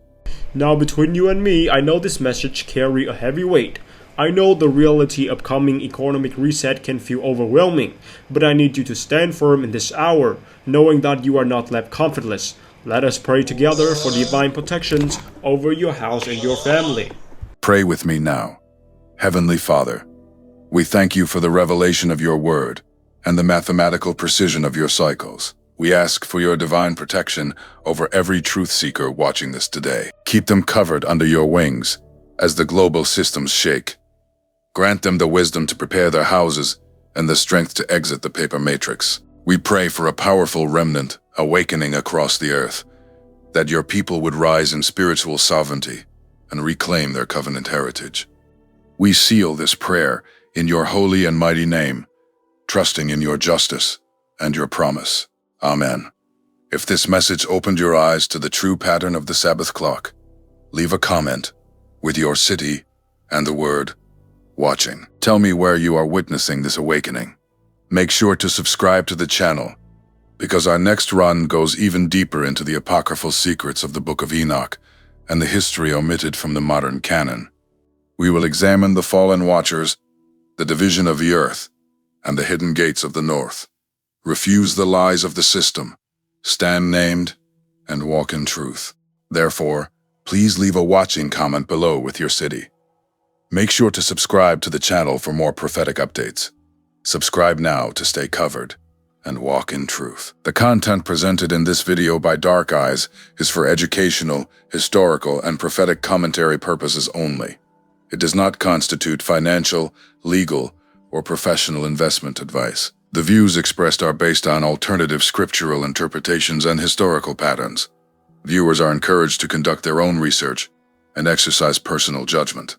Now, between you and me, I know this message carry a heavy weight. I know the reality of coming economic reset can feel overwhelming, but I need you to stand firm in this hour, knowing that you are not left comfortless. Let us pray together for divine protections over your house and your family. Pray with me now. Heavenly Father, we thank you for the revelation of your word and the mathematical precision of your cycles. We ask for your divine protection over every truth seeker watching this today. Keep them covered under your wings as the global systems shake. Grant them the wisdom to prepare their houses and the strength to exit the paper matrix. We pray for a powerful remnant awakening across the earth, that your people would rise in spiritual sovereignty and reclaim their covenant heritage. We seal this prayer in your holy and mighty name, trusting in your justice and your promise. Amen. If this message opened your eyes to the true pattern of the Sabbath clock, leave a comment with your city and the word watching. Tell me where you are witnessing this awakening. Make sure to subscribe to the channel, because our next run goes even deeper into the apocryphal secrets of the Book of Enoch and the history omitted from the modern canon. We will examine the fallen watchers, the division of the earth, and the hidden gates of the north. Refuse the lies of the system, stand named, and walk in truth. Therefore, please leave a watching comment below with your city. Make sure to subscribe to the channel for more prophetic updates. Subscribe now to stay covered and walk in truth. The content presented in this video by Dark Eyes is for educational, historical, and prophetic commentary purposes only. It does not constitute financial, legal, or professional investment advice. The views expressed are based on alternative scriptural interpretations and historical patterns. Viewers are encouraged to conduct their own research and exercise personal judgment.